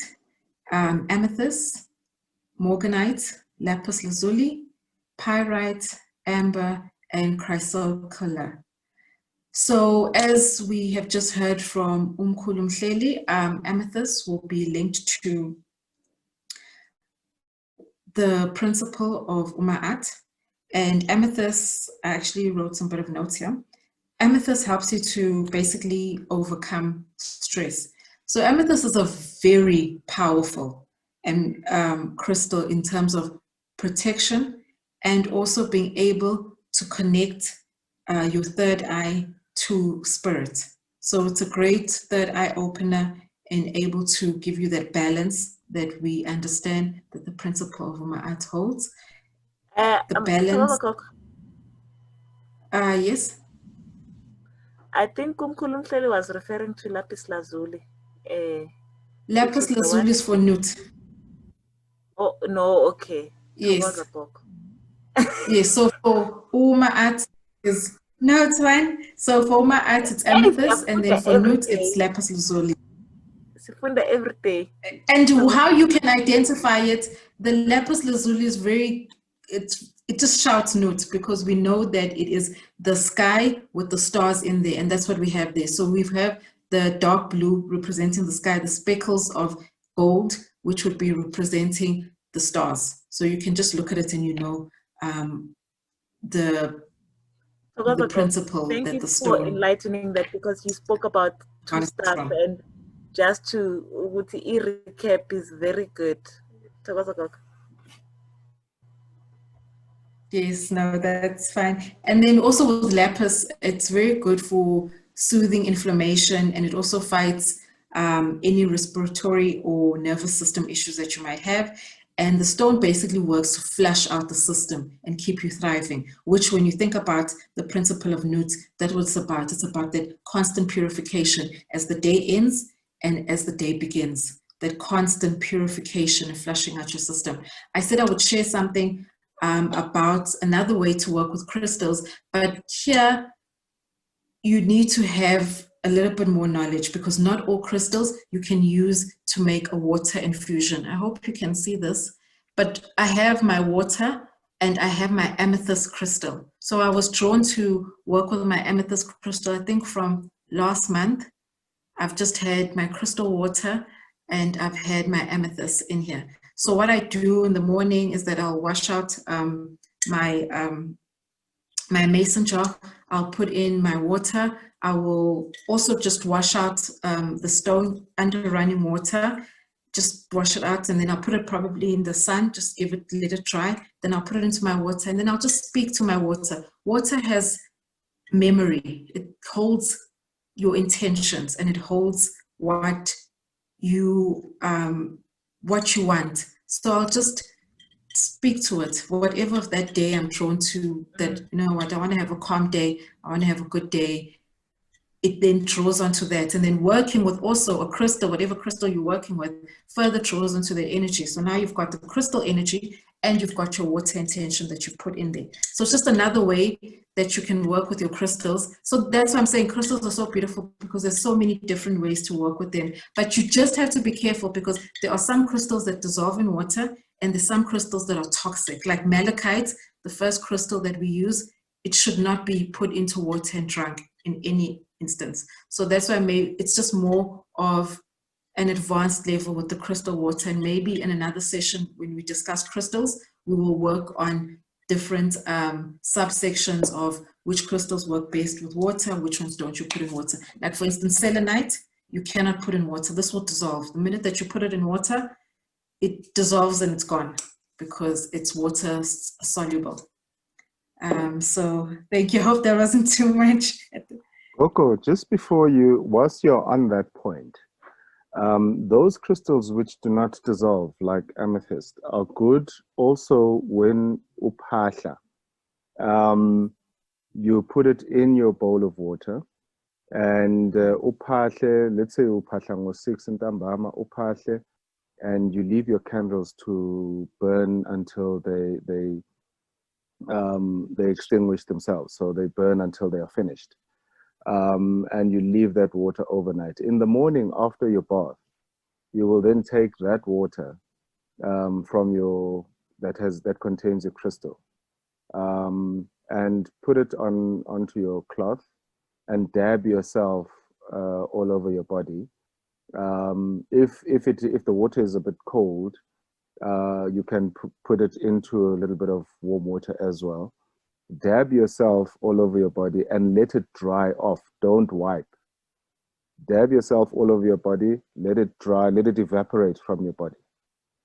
amethyst, morganite, lapis lazuli, pyrite, amber, and chrysocolla. So as we have just heard from Umkhulu Mhleli, amethyst will be linked to the principle of Uma'at. And amethyst, I actually wrote some bit of notes here. Amethyst helps you to basically overcome stress. So amethyst is a very powerful and crystal in terms of protection, and also being able to connect your third eye to spirit. So it's a great third eye opener and able to give you that balance that we understand that the principle of Uma'at holds. The balance. Yes. I think Umkhulu Mhleli was referring to Lapis Lazuli. Lapis Lazuli is for newt. Oh no, okay. Yes. Yes. So for Uma'at is no, it's fine. So for Uma'at it's amethyst, and then for newt it's Lapis Lazuli. Every day. And how you can identify it, the Lapis Lazuli is very, it just shouts newt, because we know that it is the sky with the stars in there, and that's what we have there. So we have the dark blue representing the sky, the speckles of gold, which would be representing the stars. So you can just look at it and you know the principle that the stone. Thank you for enlightening that, because you spoke about two stuff, and just to recap is very good. Yes, no, that's fine. And then also with lapis, it's very good for soothing inflammation, and it also fights any respiratory or nervous system issues that you might have. And the stone basically works to flush out the system and keep you thriving, which when you think about the principle of Nut, that's what it's about. It's about that constant purification as the day ends and as the day begins, that constant purification and flushing out your system. I said I would share something about another way to work with crystals, but here you need to have a little bit more knowledge, because not all crystals you can use to make a water infusion. I hope you can see this, but I have my water and I have my amethyst crystal. So I was drawn to work with my amethyst crystal, I think from last month. I've just had my crystal water and I've had my amethyst in here. So what I do in the morning is that I'll wash out my mason jar. I'll put in my water. I will also just wash out the stone under running water, just wash it out, and then I'll put it probably in the sun, just let it dry. Then I'll put it into my water, and then I'll just speak to my water. Water has memory. It holds your intentions, and it holds what you want. So I'll just speak to it, whatever of that day I'm drawn to, that, you know what, I want to have a calm day, I want to have a good day. It then draws onto that, and then working with also a crystal, whatever crystal you're working with, further draws into the energy. So now you've got the crystal energy and you've got your water intention that you put in there. So it's just another way that you can work with your crystals. So that's why I'm saying crystals are so beautiful, because there's so many different ways to work with them. But you just have to be careful, because there are some crystals that dissolve in water, and there's some crystals that are toxic, like malachite, the first crystal that we use. It should not be put into water and drunk in any instance. So that's why it's just more of an advanced level with the crystal water. And maybe in another session when we discuss crystals, we will work on different subsections of which crystals work best with water, which ones don't you put in water. Like for instance, selenite, you cannot put in water. This will dissolve. The minute that you put it in water, it dissolves and it's gone, because it's water soluble. So thank you. I hope that wasn't too much. Coco, just before whilst you're on that point, those crystals which do not dissolve, like amethyst, are good also when uphahla. You put it in your bowl of water, and uphahla, let's say uphahla ngo 6 ntambama, uphahla, and you leave your candles to burn until they extinguish themselves. So they burn until they are finished. And you leave that water overnight. In the morning after your bath, you will then take that water from that contains your crystal, and put it onto your cloth and dab yourself all over your body. If the water is a bit cold, you can put it into a little bit of warm water as well. Dab yourself all over your body and let it dry off. Don't wipe. Dab yourself all over your body, let it dry, let it evaporate from your body,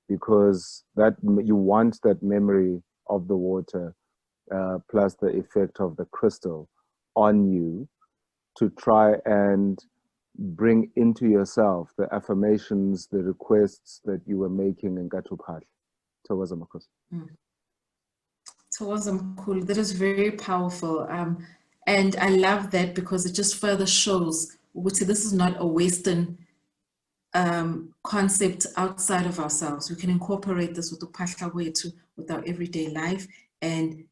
because you want that memory of the water plus the effect of the crystal on you, to try and bring into yourself the affirmations, the requests that you were making in Gatuphal. Cool. That is very powerful. And I love that, because it just further shows this is not a Western concept outside of ourselves. We can incorporate this with the Uphahla wethu, with our everyday life. And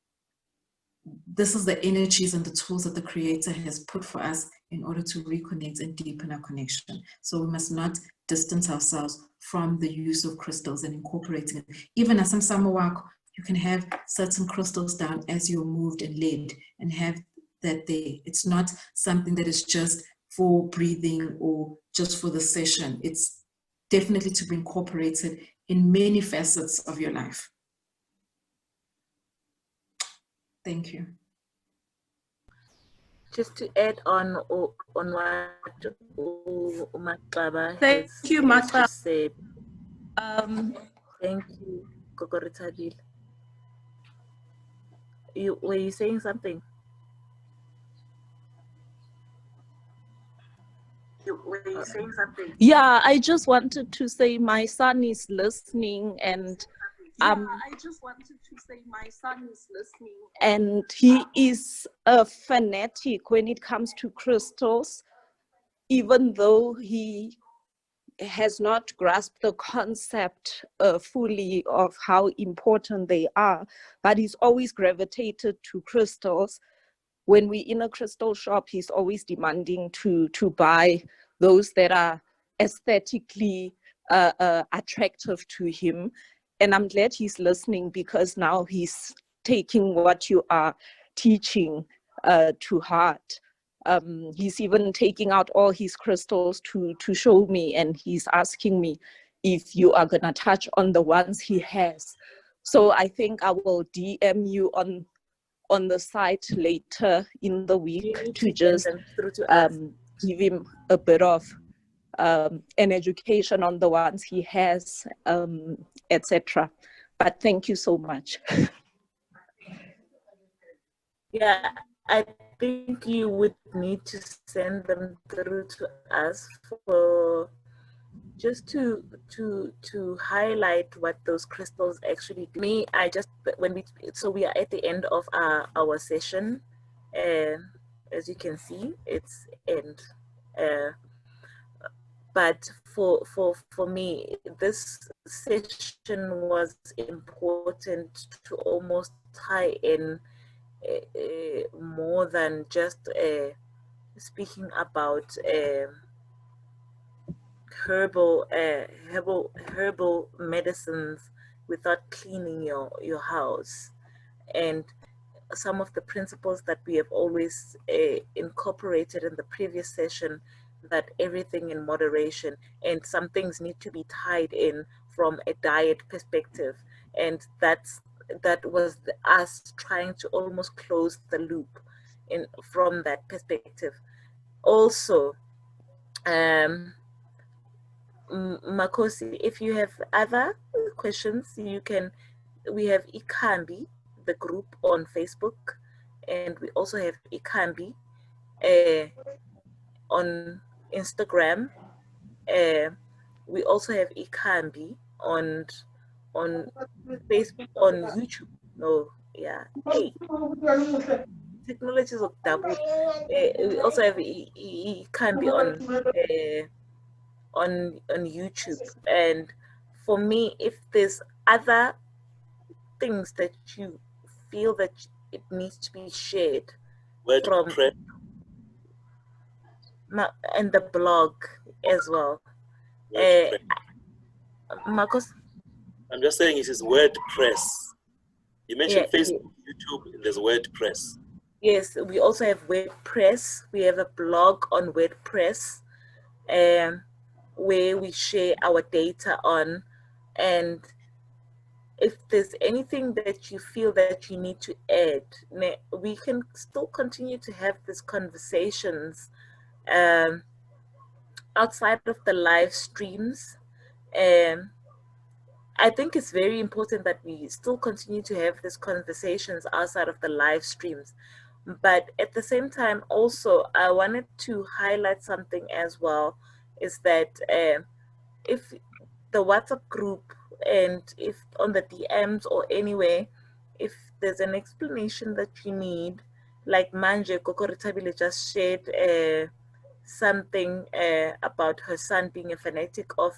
this is the energies and the tools that the Creator has put for us in order to reconnect and deepen our connection. So we must not distance ourselves from the use of crystals and incorporating it. Even as some Samawako, you can have certain crystals down as you're moved and led, and have that there. It's not something that is just for breathing or just for the session. It's definitely to be incorporated in many facets of your life. Thank you. Just to add on what MaXaba Thank you, MaXaba. said. Thank you, Gogoritadil. were you saying something? Were you saying something? Yeah, I just wanted to say my son is listening, and I just wanted to say my son is listening, and he is a fanatic when it comes to crystals, even though he has not grasped the concept fully of how important they are, but he's always gravitated to crystals. When we're in a crystal shop, he's always demanding to buy those that are aesthetically attractive to him. And I'm glad he's listening, because now he's taking what you are teaching to heart. He's even taking out all his crystals to show me, and he's asking me if you are gonna touch on the ones he has. So I think I will DM you on the site later in the week to just give him a bit of an education on the ones he has, etc. But thank you so much. Yeah, I think you would need to send them through to us for just to highlight what those crystals actually do. Me, I just so we are at the end of our session, and as you can see, it's end. But for me, this session was important to almost tie in more than just speaking about herbal medicines without cleaning your house, and some of the principles that we have always incorporated in the previous session, that everything in moderation, and some things need to be tied in from a diet perspective, and that was us trying to almost close the loop in from that perspective. Also, Makosi, if you have other questions, you can. We have Ikhambi, the group on Facebook, and we also have Ikhambi on Instagram. We also have Ikhambi on Facebook, on YouTube. No, yeah. Hey, technologies of double. We also have Ikhambi on YouTube. And for me, if there's other things that you feel that it needs to be shared from and the blog as well. Marcos? I'm just saying it is WordPress. You mentioned Facebook, YouTube, and there's WordPress. Yes, we also have WordPress. We have a blog on WordPress where we share our data on, and if there's anything that you feel that you need to add, we can still continue to have these conversations outside of the live streams. I think it's very important that we still continue to have these conversations outside of the live streams. But at the same time, also, I wanted to highlight something as well, is that if the WhatsApp group, and if on the DMs or anywhere, if there's an explanation that you need, like Manje Kokoritabile just shared something about her son being a fanatic of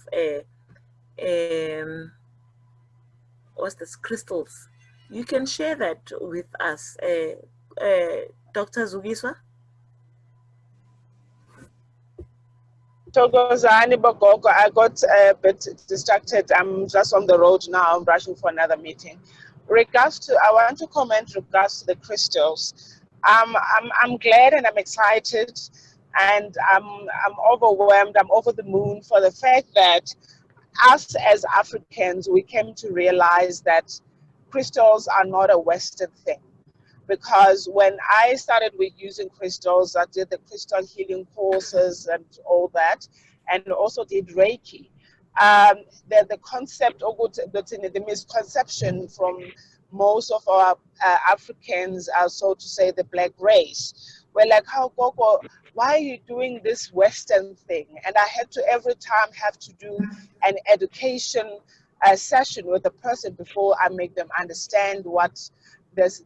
what's this, crystals. You can share that with us, Dr. Zugiswa. Thokozani Bokoko, I got a bit distracted. I'm just on the road now. I'm rushing for another meeting. I want to comment regards to the crystals. I'm glad and I'm excited, and I'm overwhelmed. I'm over the moon for the fact that us as Africans, we came to realize that crystals are not a Western thing. Because when I started with using crystals, I did the crystal healing courses and all that, and also did Reiki. the concept or the misconception from most of our Africans, so to say, the black race. We're like, how Gogo, why are you doing this Western thing? And I had to every time have to do an education session with the person before I make them understand what this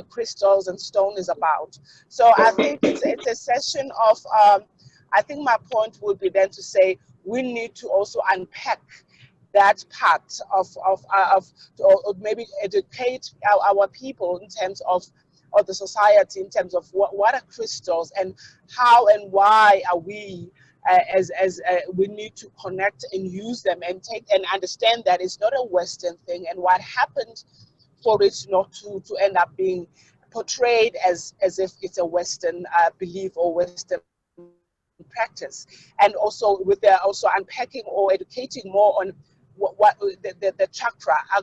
crystals and stone is about. So I think it's a session of, I think my point would be then to say, we need to also unpack that part of or maybe educate our people in terms of the society, in terms of what are crystals and how and why are we we need to connect and use them and take and understand that it's not a Western thing, and what happened for it not to end up being portrayed as if it's a Western belief or Western practice. And also with the also unpacking or educating more on what the chakra. I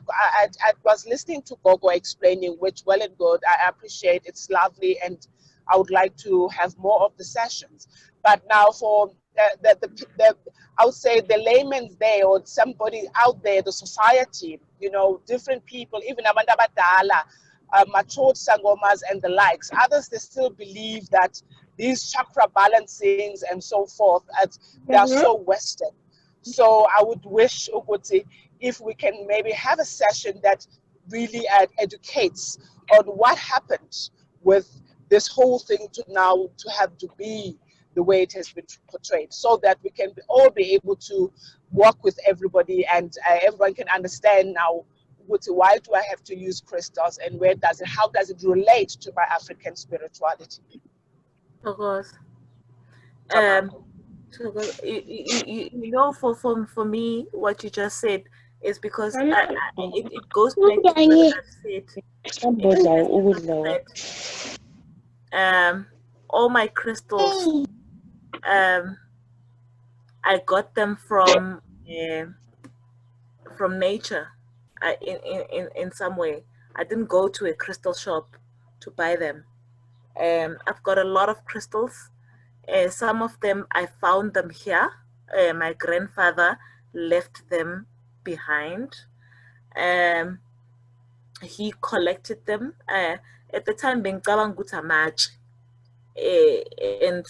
was listening to Gogo explaining, which well and good. I appreciate, it's lovely, and I would like to have more of the sessions. But now for the I would say the layman's there, or somebody out there, the society, you know, different people, even abantu abadala, matured sangomas and the likes. Others, they still believe that these chakra balancings and so forth, they are so Western. So I would wish, Uguti, if we can maybe have a session that really educates on what happened with this whole thing to now to have to be the way it has been portrayed, so that we can all be able to work with everybody, and everyone can understand now, why do I have to use crystals, and how does it relate to my African spirituality? Of course. You know, for me, what you just said is because it goes back to what I've said. All my crystals, I got them from nature, in some way. I didn't go to a crystal shop to buy them. I've got a lot of crystals. Some of them I found them here. My grandfather left them behind. He collected them. At the time, bengicabanga ukuthi amatshe. And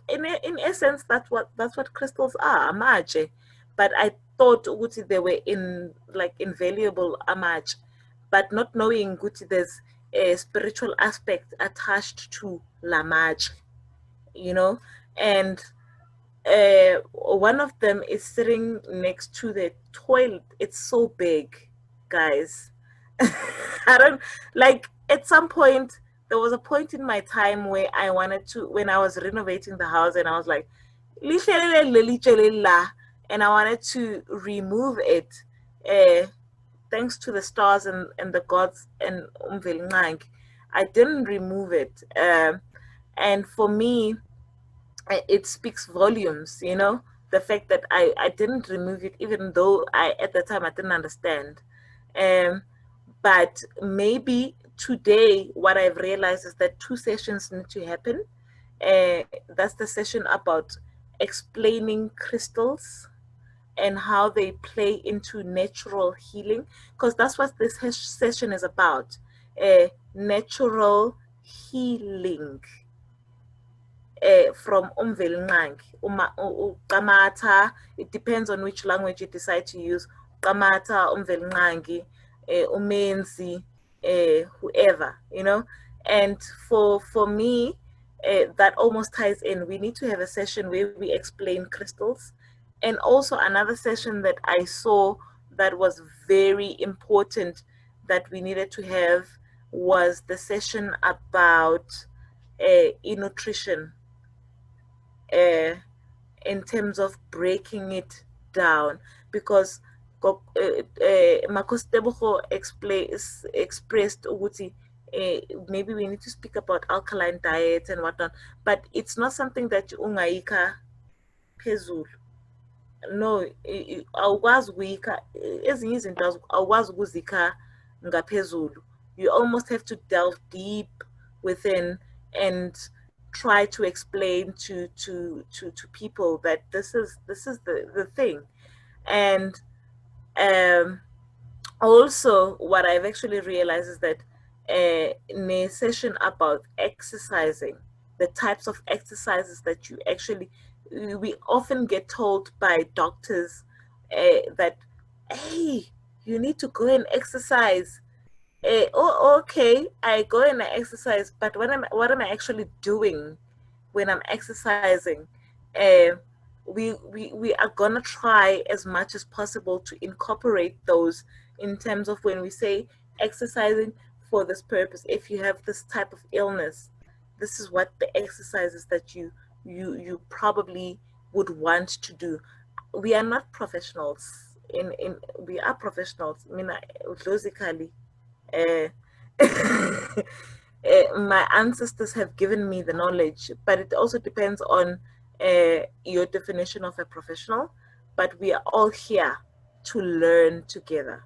in essence, that's what crystals are, amatshe. But I thought ukuthi they were invaluable amatshe, but not knowing ukuthi there's a spiritual aspect attached to lamatshe, you know. And one of them is sitting next to the toilet. It's so big, guys. I don't like. At some point, there was a point in my time where I wanted to, when I was renovating the house, and I was like, and I wanted to remove it. Thanks to the stars and the gods and I didn't remove it. And for me, it speaks volumes, you know, the fact that I didn't remove it, even though at the time I didn't understand. But maybe today what I've realized is that 2 sessions need to happen. That's the session about explaining crystals and how they play into natural healing, because that's what this session is about, natural healing. From Kamata, it depends on which language you decide to use. Kamata, Umenzi, whoever, you know. And for me, that almost ties in. We need to have a session where we explain crystals. And also another session that I saw that was very important that we needed to have was the session about nutrition, in terms of breaking it down, because Makos Tebogo expressed ukuthi maybe we need to speak about alkaline diet and whatnot, but it's not something that ungayika phezulu. No, awukwazi ukuyika ezinye izinto awukwazi ukuzika ngaphezulu. You almost have to delve deep within and try to explain to people that this is the thing. And also what I've actually realized is that in a session about exercising, the types of exercises that you actually, we often get told by doctors that, hey, you need to go and exercise. Oh, okay, I go and I exercise, but what am I actually doing when I'm exercising? We are gonna try as much as possible to incorporate those in terms of when we say exercising for this purpose. If you have this type of illness, this is what the exercises that you probably would want to do. We are not professionals. We are professionals. I mean, logically, my ancestors have given me the knowledge, but it also depends on your definition of a professional. But we are all here to learn together,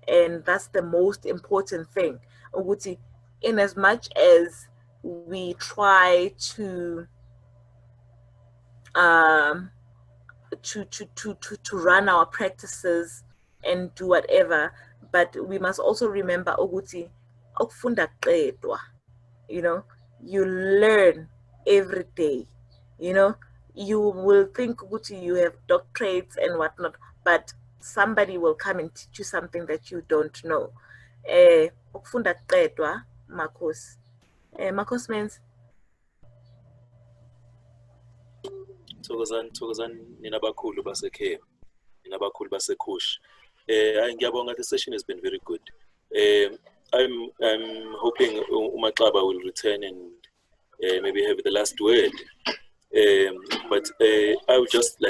and that's the most important thing. Uguti, in as much as we try to run our practices and do whatever, but we must also remember ukuthi okufunda qedwa. You know, you learn every day. You know, you will think ukuthi you have doctorates and whatnot, but somebody will come and teach you something that you don't know. Okufunda qedwa, Makos. Makos means Thokozani ninabakhulu basekhaya, ninabakhulu baseKush. Ngiyabonga, the session has been very good. I'm hoping MaXaba will return and maybe have the last word. But I would just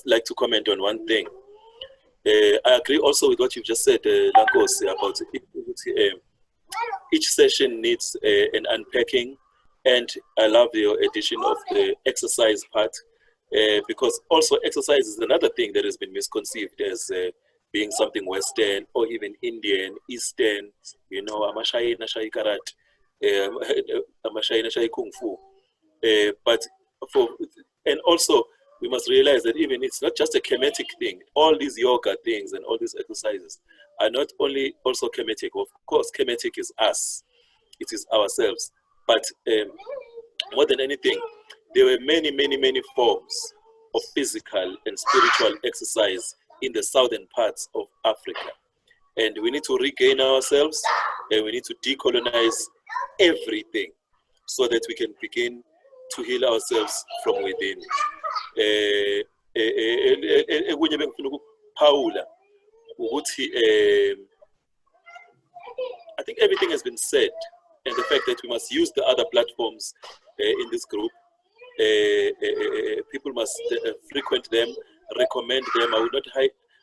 like to comment on one thing. I agree also with what you've just said, Lankos, about each session needs an unpacking. And I love your addition of the exercise part, because also exercise is another thing that has been misconceived as being something Western or even Indian, Eastern, you know, amashai nashai karat, amashai nashai kung fu. And also we must realize that even it's not just a chemetic thing. All these yoga things and all these exercises are not only also chemetic. Of course, chemetic is us. It is ourselves. But more than anything, there were many, many, many forms of physical and spiritual exercise in the southern parts of Africa. And we need to regain ourselves, and we need to decolonize everything so that we can begin to heal ourselves from within. I think everything has been said. And the fact that we must use the other platforms in this group, people must frequent them, recommend them.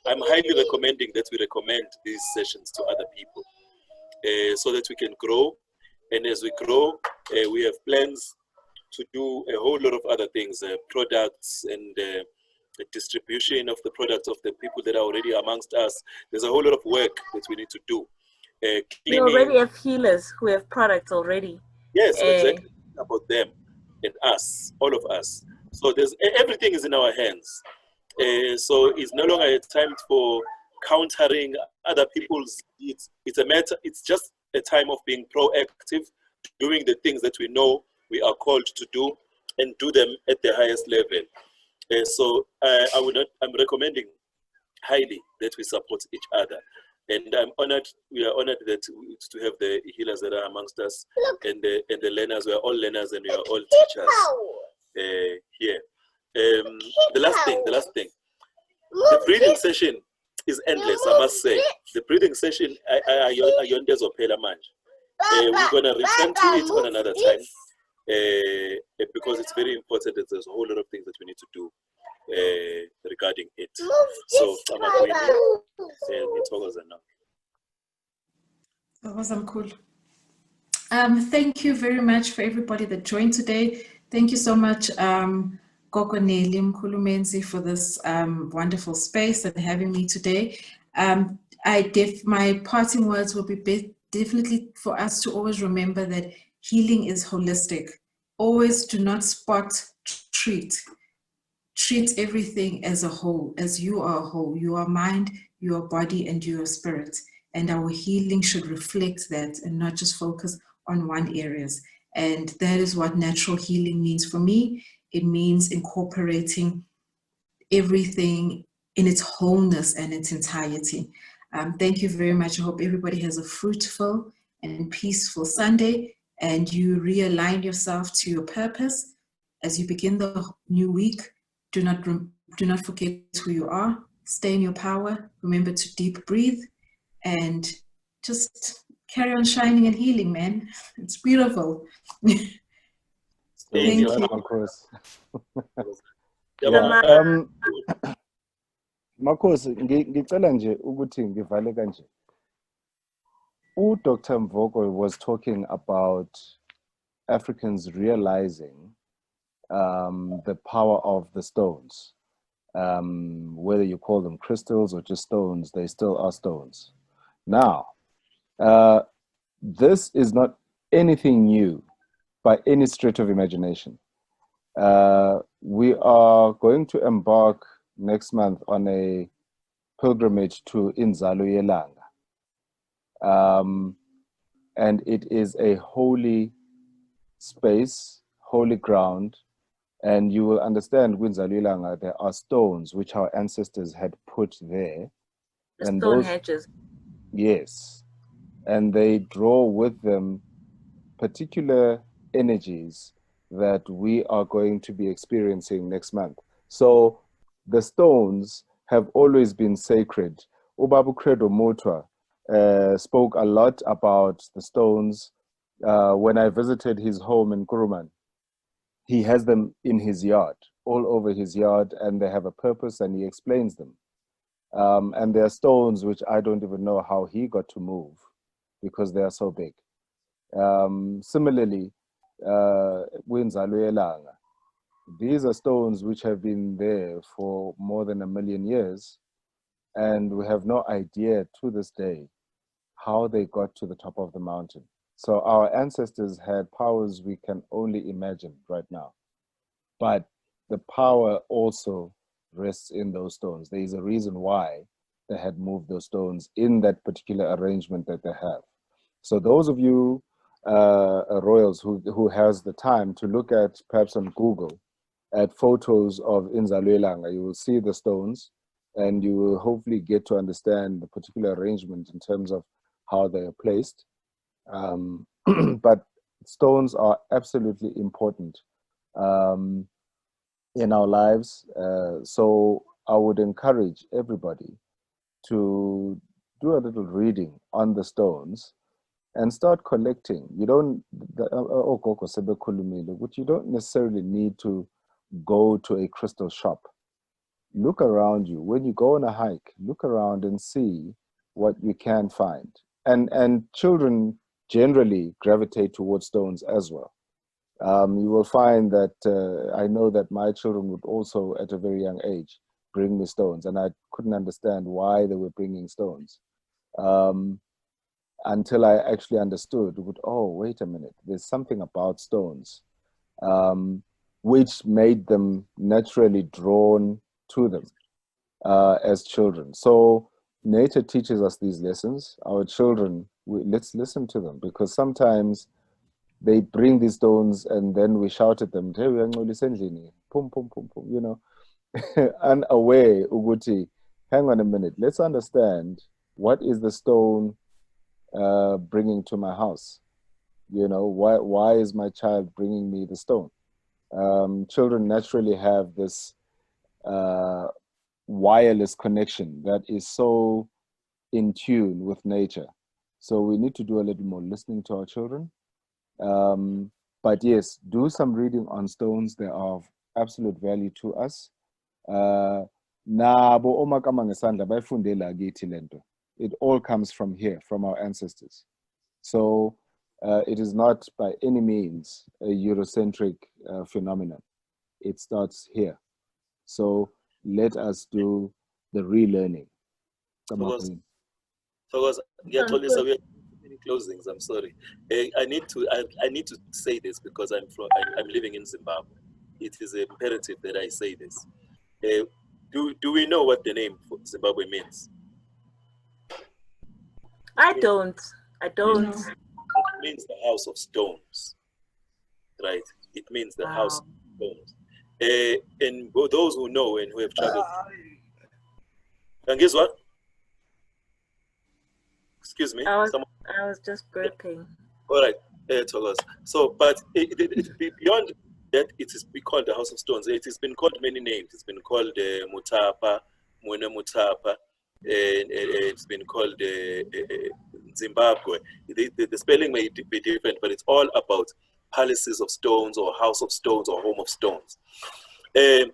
I'm highly recommending that we recommend these sessions to other people so that we can grow. And as we grow, we have plans to do a whole lot of other things, products and distribution of the products of the people that are already amongst us. There's a whole lot of work that we need to do. We already have healers who have products already. Yes, exactly. About them and us, all of us. So everything is in our hands. So it's no longer a time for countering other people's needs. It's just a time of being proactive, doing the things that we know we are called to do, and do them at the highest level. So I'm recommending highly that we support each other. And I'm honored, we are honored that to have the healers that are amongst us, and the learners. We are all learners and we are all teachers here. The last thing, the breathing session is endless, I must say. The breathing session, we're going to return to it on another time, because it's very important that there's a whole lot of things that we need to do regarding it. So that was cool. Thank you very much for everybody that joined today. Thank you so much, Gogo Neli Mkhulumenzi, for this wonderful space and having me today. My parting words will be definitely for us to always remember that healing is holistic. Always do not spot treat. treat everything as a whole, as you are a whole. You are mind, you are body, and you are spirit. And our healing should reflect that and not just focus on one areas. And that is what natural healing means for me. It means incorporating everything in its wholeness and its entirety. Thank you very much. I hope everybody has a fruitful and peaceful Sunday, and you realign yourself to your purpose as you begin the new week. Do not forget who you are. Stay in your power. Remember to deep breathe and just carry on shining and healing, man. It's beautiful. Thank you. Yeah. Makhosi, ngicela nje ukuthi ngivale kanje. Dr. Mvoko was talking about Africans realizing the power of the stones. Whether you call them crystals or just stones, they still are stones. Now, this is not anything new by any stretch of imagination. We are going to embark next month on a pilgrimage to Inzalo Yelanga. And it is a holy space, holy ground. And you will understand, Inzalo Yelanga, there are stones which our ancestors had put there. The and stone hedges. Yes. And they draw with them particular energies that we are going to be experiencing next month. So the stones have always been sacred. Ubabu Credo Motwa spoke a lot about the stones. When I visited his home in Kuruman, he has them in his yard, all over his yard, and they have a purpose, and he explains them. And there are stones which I don't even know how he got to move because they are so big. Similarly, Winzalo Yelanga, these are stones which have been there for more than 1 million years, and we have no idea to this day how they got to the top of the mountain. So our ancestors had powers we can only imagine right now. But the power also rests in those stones. There is a reason why they had moved those stones in that particular arrangement that they have. So those of you royals who has the time to look at, perhaps on Google, at photos of Inzalo Yelanga, you will see the stones, and you will hopefully get to understand the particular arrangement in terms of how they are placed. But stones are absolutely important in our lives. So I would encourage everybody to do a little reading on the stones and start collecting. You don't, you don't necessarily need to go to a crystal shop. Look around you. When you go on a hike, look around and see what you can find. And children generally gravitate towards stones as well. You will find that I know that my children would also, at a very young age, bring me stones, and I couldn't understand why they were bringing stones until I actually understood. Oh, wait a minute, there's something about stones which made them naturally drawn to them as children. So nature teaches us these lessons. Our children, let's listen to them, because sometimes they bring these stones and then we shout at them, pum, pum, pum, pum, you know, unaware, Uguti, hang on a minute, let's understand, what is the stone bringing to my house? You know, why is my child bringing me the stone? Children naturally have this wireless connection that is so in tune with nature. So we need to do a little more listening to our children. But yes, do some reading on stones. They are of absolute value to us. It all comes from here, from our ancestors. So it is not by any means a Eurocentric phenomenon. It starts here. So let us do the relearning. Closings. I'm sorry. I need to say this because I'm living in Zimbabwe. It is imperative that I say this. Do we know what the name for Zimbabwe means? I don't. No. It means the house of stones, right? It means the house of stones. And those who know and who have traveled. And guess what? Excuse me. I was just burping. All right. So, but beyond that, it is called the House of Stones. It has been called many names. It's been called Mutapa, Mwene Mutapa, and it's been called Zimbabwe. The spelling may be different, but it's all about palaces of stones or house of stones or home of stones. I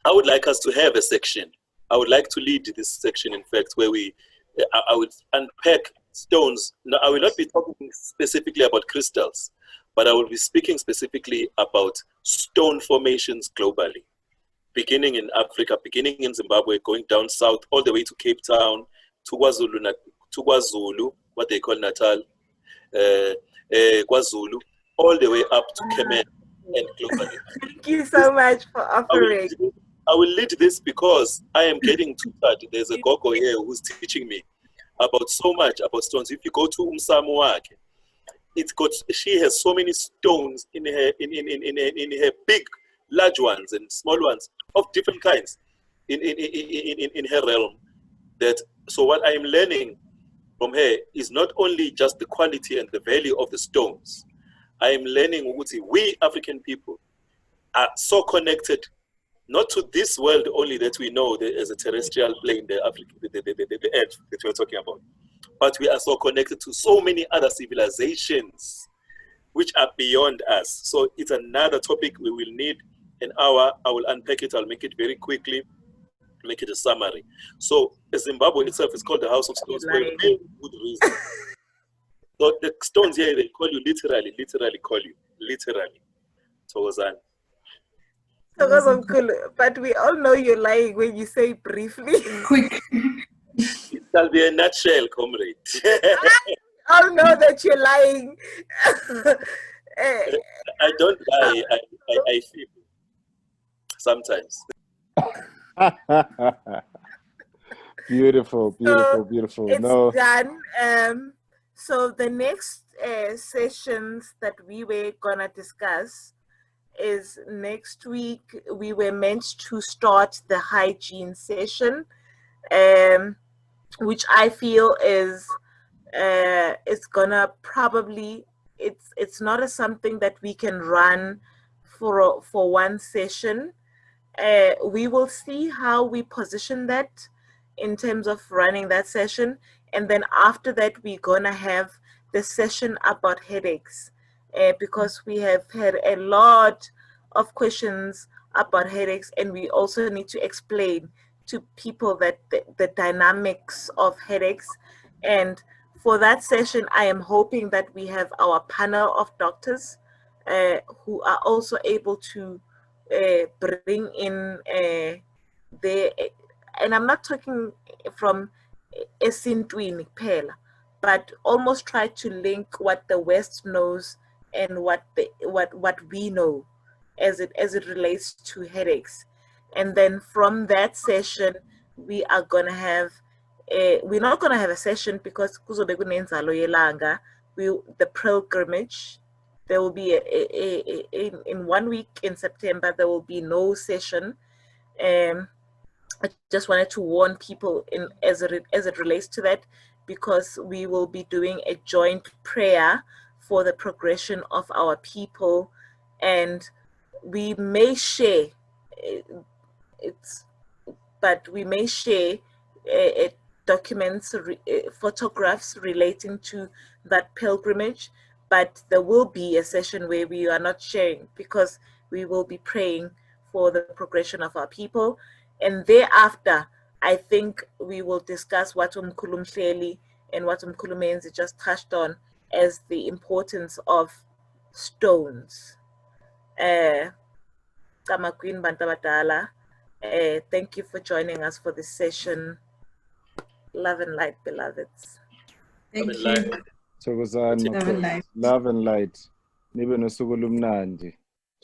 would like us to have a section. I would like to lead this section, in fact, where I would unpack stones. Now, I will not be talking specifically about crystals, but I will be speaking specifically about stone formations globally, beginning in Africa, beginning in Zimbabwe, going down south, all the way to Cape Town, to KwaZulu, what they call Natal, KwaZulu, all the way up to Kemen and globally. Thank you so much for offering. I will lead this because I am getting too tired. There's a gogo here who's teaching me about so much about stones. If you go to Umsamuake, she has so many stones in her big, large ones and small ones of different kinds in her realm. So what I am learning from her is not only just the quality and the value of the stones. I am learning we African people are so connected, not to this world only that we know as a terrestrial plane, the earth that we're talking about, but we are so connected to so many other civilizations which are beyond us. So it's another topic we will need an hour. I will unpack it. I'll make it very quickly, make it a summary. So Zimbabwe itself is called the House of Stones for a very good reason. So the stones here, they call you literally call you, literally. Thokozani. But we all know you're lying when you say briefly. Quick. It shall be a nutshell, comrade. I all know that you're lying. I don't lie, I feel sometimes. Beautiful. It's done. So the next sessions that we were gonna discuss is next week. We were meant to start the hygiene session, which I feel is gonna probably, it's not something that we can run for one session. We will see how we position that in terms of running that session, and then after that we're gonna have the session about headaches, because we have had a lot of questions about headaches, and we also need to explain to people that the dynamics of headaches. And for that session, I am hoping that we have our panel of doctors who are also able to bring in their, and I'm not talking from esintwini phela, but almost try to link what the West knows and what we know as it relates to headaches. And then from that session, we are gonna have we're not gonna have a session because kuzobe kunenzalo yelanga. The pilgrimage, there will be in 1 week in September there will be no session. I just wanted to warn people as it relates to that, because we will be doing a joint prayer for the progression of our people, and we may share documents, photographs relating to that pilgrimage, but there will be a session where we are not sharing, because we will be praying for the progression of our people. And thereafter, I think we will discuss what Umkhulu Mhleli and what Umkhulu Menzi just touched on as the importance of stones. Kamakwin Bantabadala, thank you for joining us for this session. Love and light, beloveds. Thank you. Thokozani Makhosi. Love and light. Nibe nosuku lumnandi.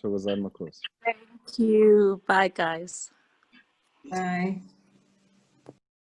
Thokozani Makhosi. Thank you. Bye, guys. Bye.